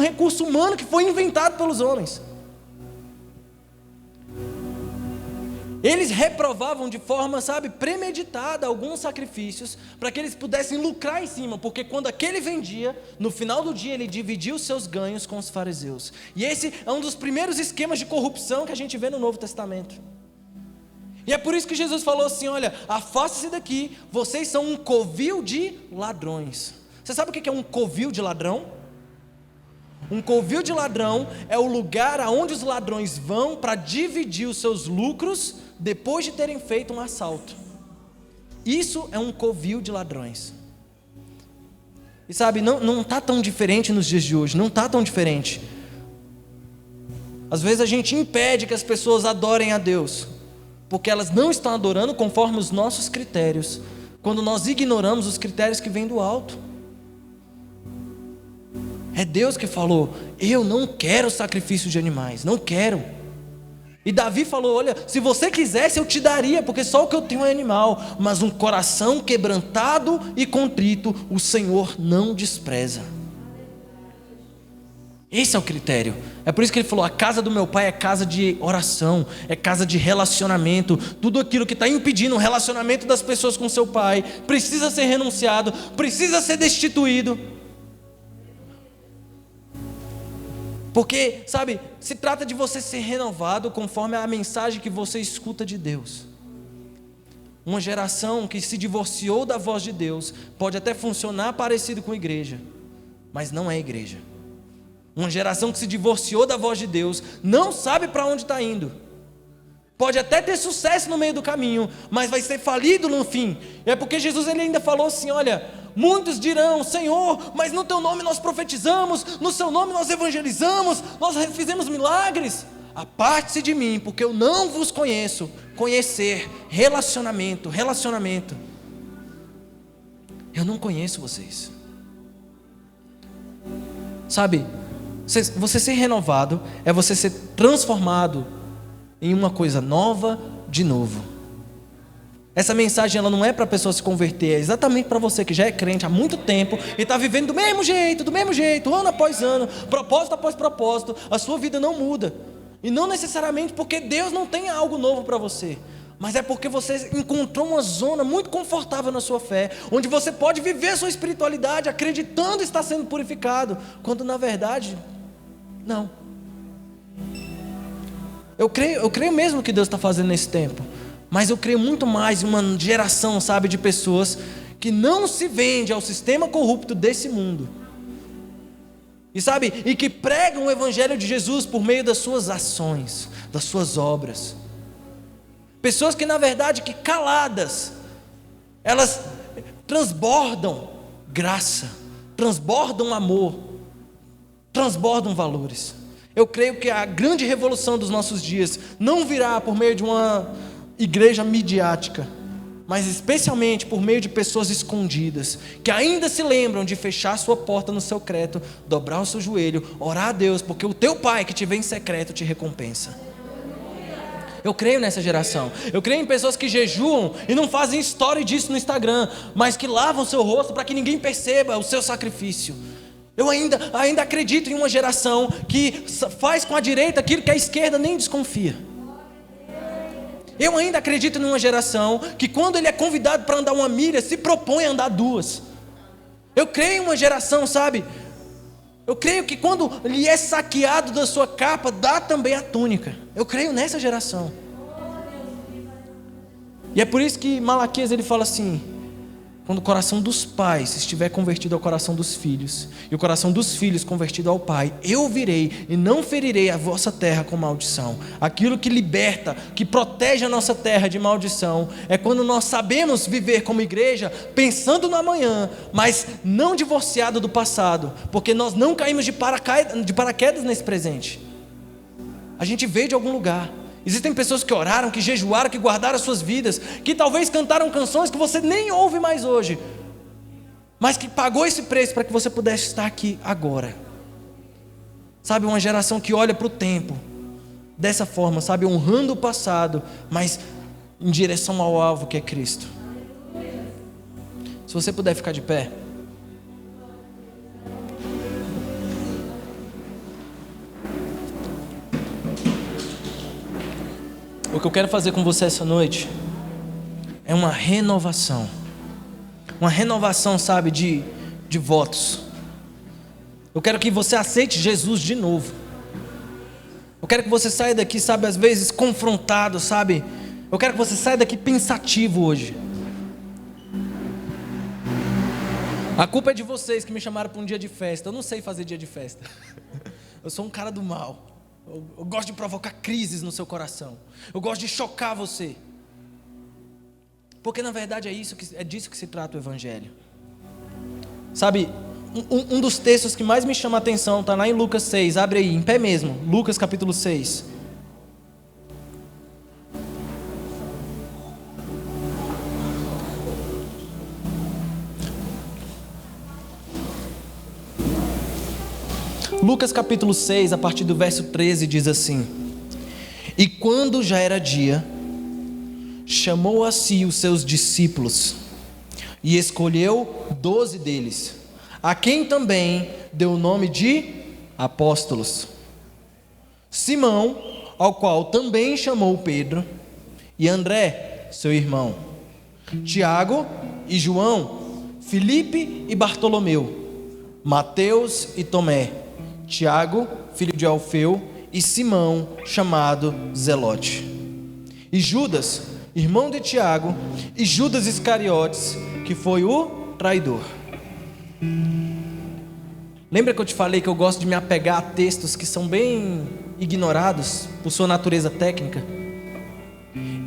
recurso humano que foi inventado pelos homens. Eles reprovavam de forma, premeditada alguns sacrifícios, para que eles pudessem lucrar em cima, porque quando aquele vendia, no final do dia ele dividia os seus ganhos com os fariseus. E esse é um dos primeiros esquemas de corrupção que a gente vê no Novo Testamento. E é por isso que Jesus falou assim: olha, afaste-se daqui, vocês são um covil de ladrões. Você sabe o que é um covil de ladrão? Um covil de ladrão é o lugar aonde os ladrões vão para dividir os seus lucros depois de terem feito um assalto. Isso é um covil de ladrões. E não está tão diferente nos dias de hoje, não está tão diferente. Às vezes a gente impede que as pessoas adorem a Deus, porque elas não estão adorando conforme os nossos critérios, quando nós ignoramos os critérios que vêm do alto. É Deus que falou: eu não quero sacrifício de animais, não quero. E Davi falou: olha, se você quisesse eu te daria, porque só o que eu tenho é animal, mas um coração quebrantado e contrito o Senhor não despreza. Esse é o critério. É por isso que ele falou: a casa do meu pai é casa de oração, é casa de relacionamento. Tudo aquilo que está impedindo o relacionamento das pessoas com seu pai precisa ser renunciado, precisa ser destituído. Porque, se trata de você ser renovado conforme a mensagem que você escuta de Deus. Uma geração que se divorciou da voz de Deus pode até funcionar parecido com igreja, mas não é igreja. Uma geração que se divorciou da voz de Deus não sabe para onde está indo. Pode até ter sucesso no meio do caminho, mas vai ser falido no fim. É porque Jesus ele ainda falou assim: olha, muitos dirão: Senhor, mas no teu nome nós profetizamos, no seu nome nós evangelizamos, nós fizemos milagres. Aparte-se de mim, porque eu não vos conheço. Conhecer, relacionamento. Eu não conheço vocês. Você ser renovado é você ser transformado em uma coisa nova de novo. Essa mensagem ela não é para a pessoa se converter, é exatamente para você que já é crente há muito tempo e está vivendo do mesmo jeito, ano após ano, propósito após propósito. A sua vida não muda, e não necessariamente porque Deus não tem algo novo para você, mas é porque você encontrou uma zona muito confortável na sua fé, onde você pode viver a sua espiritualidade acreditando estar sendo purificado, quando na verdade não. Eu creio mesmo que Deus está fazendo nesse tempo, mas eu creio muito mais em uma geração, de pessoas que não se vende ao sistema corrupto desse mundo. E que pregam o evangelho de Jesus por meio das suas ações, das suas obras. Pessoas que na verdade, que caladas, elas transbordam graça, transbordam amor, transbordam valores. Eu creio que a grande revolução dos nossos dias não virá por meio de uma igreja midiática, mas especialmente por meio de pessoas escondidas, que ainda se lembram de fechar sua porta no secreto, dobrar o seu joelho, orar a Deus, porque o teu pai que te vê em secreto te recompensa. Eu creio nessa geração. Eu creio em pessoas que jejuam e não fazem story disso no Instagram, mas que lavam o seu rosto para que ninguém perceba o seu sacrifício. Eu ainda acredito em uma geração que faz com a direita aquilo que a esquerda nem desconfia. Eu ainda acredito em uma geração que quando ele é convidado para andar uma milha, se propõe a andar 2. Eu creio em uma geração, sabe? Eu creio que quando lhe é saqueado da sua capa, dá também a túnica. Eu creio nessa geração. E é por isso que Malaquias ele fala assim: quando o coração dos pais estiver convertido ao coração dos filhos, e o coração dos filhos convertido ao pai, eu virei e não ferirei a vossa terra com maldição. Aquilo que liberta, que protege a nossa terra de maldição, é quando nós sabemos viver como igreja, pensando no amanhã, mas não divorciado do passado, porque nós não caímos de paraquedas nesse presente. A gente veio de algum lugar. Existem pessoas que oraram, que jejuaram, que guardaram as suas vidas, que talvez cantaram canções que você nem ouve mais hoje, mas que pagou esse preço para que você pudesse estar aqui agora. Sabe, uma geração que olha para o tempo dessa forma, sabe, honrando o passado, mas em direção ao alvo que é Cristo. Se você puder ficar de pé. O que eu quero fazer com você essa noite é uma renovação. Uma renovação, sabe, de votos. Eu quero que você aceite Jesus de novo. Eu quero que você saia daqui, sabe, às vezes confrontado, sabe. Eu quero que você saia daqui pensativo hoje. A culpa é de vocês que me chamaram para um dia de festa. Eu não sei fazer dia de festa. Eu sou um cara do mal. Eu gosto de provocar crises no seu coração. Eu gosto de chocar você. Porque na verdade é disso que se trata o Evangelho. Sabe, um dos textos que mais me chama a atenção está lá em Lucas 6. Abre aí, em pé mesmo. Lucas capítulo 6. Lucas capítulo 6, a partir do verso 13, diz assim: E quando já era dia, chamou a si os seus discípulos, e escolheu 12 deles, a quem também deu o nome de apóstolos. Simão, ao qual também chamou Pedro, e André, seu irmão, Tiago e João, Filipe e Bartolomeu, Mateus e Tomé, Tiago, filho de Alfeu, e Simão, chamado Zelote, e Judas, irmão de Tiago, e Judas Iscariotes, que foi o traidor. Lembra que eu te falei que eu gosto de me apegar a textos que são bem ignorados por sua natureza técnica?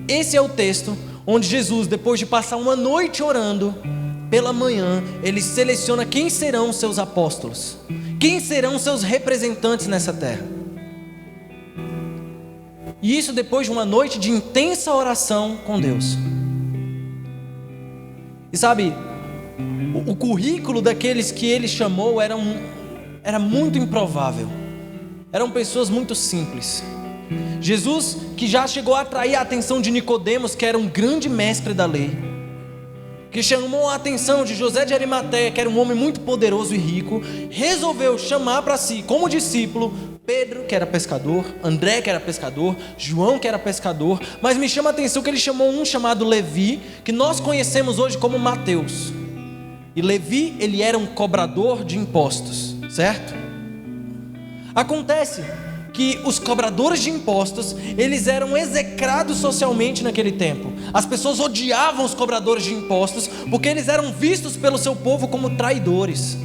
Esse é o texto onde Jesus, depois de passar uma noite orando, pela manhã, ele seleciona quem serão seus apóstolos, quem serão seus representantes nessa terra. E isso depois de uma noite de intensa oração com Deus. E sabe, o currículo daqueles que ele chamou era muito improvável. Eram pessoas muito simples. Jesus, que já chegou a atrair a atenção de Nicodemos, que era um grande mestre da lei, que chamou a atenção de José de Arimateia, que era um homem muito poderoso e rico, resolveu chamar para si como discípulo Pedro, que era pescador, André, que era pescador, João, que era pescador, mas me chama a atenção que ele chamou um chamado Levi, que nós conhecemos hoje como Mateus. E Levi, ele era um cobrador de impostos, certo? Acontece que os cobradores de impostos, eles eram execrados socialmente naquele tempo. As pessoas odiavam os cobradores de impostos, porque eles eram vistos pelo seu povo como traidores.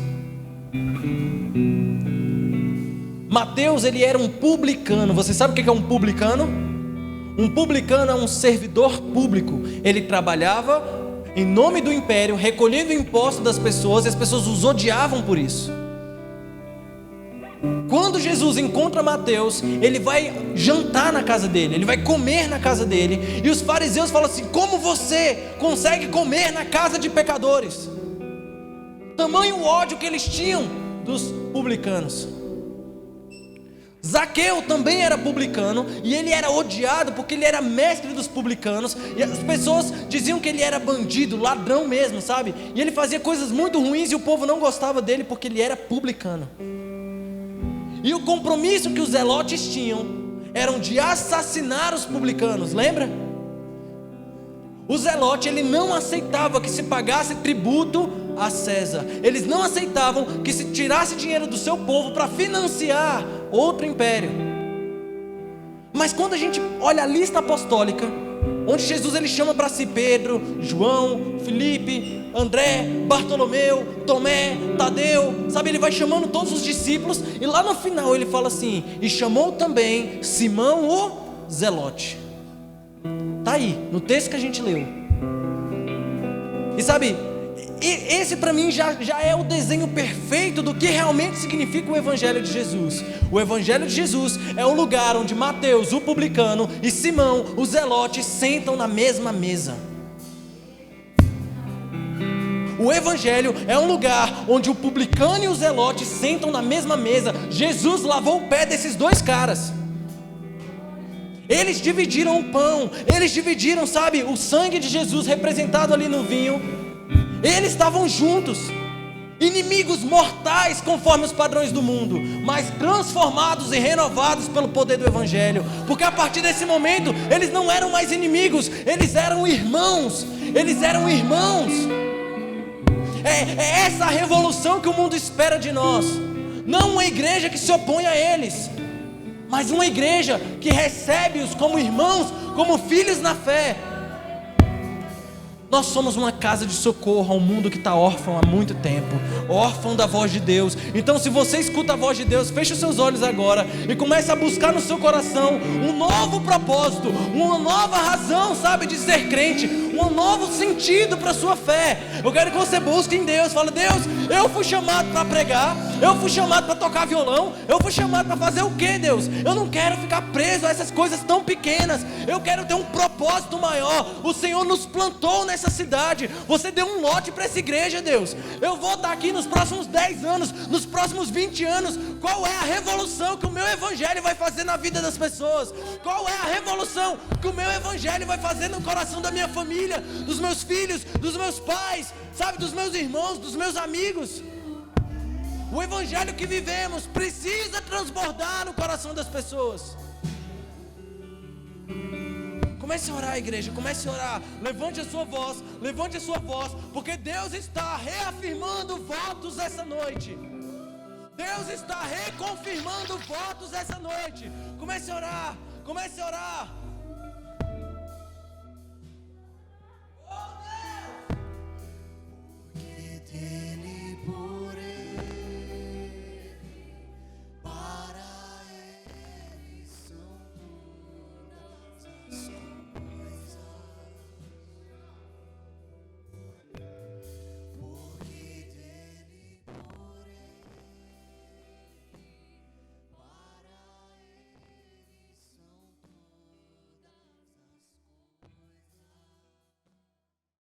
Mateus, ele era um publicano. Você sabe o que é um publicano? Um publicano é um servidor público. Ele trabalhava em nome do império, recolhendo impostos das pessoas, e as pessoas os odiavam por isso. Quando Jesus encontra Mateus, ele vai jantar na casa dele, ele vai comer na casa dele, e os fariseus falam assim: como você consegue comer na casa de pecadores? Tamanho ódio que eles tinham dos publicanos. Zaqueu também era publicano e ele era odiado porque ele era mestre dos publicanos, e as pessoas diziam que ele era bandido, ladrão mesmo, sabe? E ele fazia coisas muito ruins e o povo não gostava dele porque ele era publicano. E o compromisso que os zelotes tinham era de assassinar os publicanos, lembra? O zelote, ele não aceitava que se pagasse tributo a César. Eles não aceitavam que se tirasse dinheiro do seu povo para financiar outro império. Mas quando a gente olha a lista apostólica, onde Jesus ele chama para si Pedro, João, Filipe, André, Bartolomeu, Tomé, Tadeu, sabe, ele vai chamando todos os discípulos, e lá no final ele fala assim: e chamou também Simão o Zelote. Está aí, no texto que a gente leu. E sabe, esse para mim já é o desenho perfeito do que realmente significa o Evangelho de Jesus. O Evangelho de Jesus é o lugar onde Mateus, o publicano, e Simão, o Zelote, sentam na mesma mesa. O Evangelho é um lugar onde o publicano e o Zelote sentam na mesma mesa. Jesus lavou o pé desses dois caras. Eles dividiram o pão, eles dividiram, sabe, o sangue de Jesus representado ali no vinho. Eles estavam juntos, inimigos mortais conforme os padrões do mundo, mas transformados e renovados pelo poder do Evangelho, porque a partir desse momento eles não eram mais inimigos, eles eram irmãos, eles eram irmãos. É essa a revolução que o mundo espera de nós, não uma igreja que se opõe a eles, mas uma igreja que recebe-os como irmãos, como filhos na fé. Nós somos uma casa de socorro ao mundo que está órfão há muito tempo, órfão da voz de Deus. Então, se você escuta a voz de Deus, feche os seus olhos agora e comece a buscar no seu coração um novo propósito, uma nova razão, sabe, de ser crente, um novo sentido para a sua fé. Eu quero que você busque em Deus. Fala: Deus, eu fui chamado para pregar, eu fui chamado para tocar violão, eu fui chamado para fazer o quê, Deus? Eu não quero ficar preso a essas coisas tão pequenas, eu quero ter um propósito maior. O Senhor nos plantou nessa cidade, você deu um lote para essa igreja, Deus. Eu vou estar aqui nos próximos 10 anos, nos próximos 20 anos. Qual é a revolução que o meu Evangelho vai fazer na vida das pessoas? Qual é a revolução que o meu Evangelho vai fazer no coração da minha família, dos meus filhos, dos meus pais, sabe, dos meus irmãos, dos meus amigos? O Evangelho que vivemos precisa transbordar no coração das pessoas. Comece a orar, igreja, comece a orar. Levante a sua voz, porque Deus está reafirmando votos essa noite. Deus está reconfirmando votos essa noite. Comece a orar, comece a orar.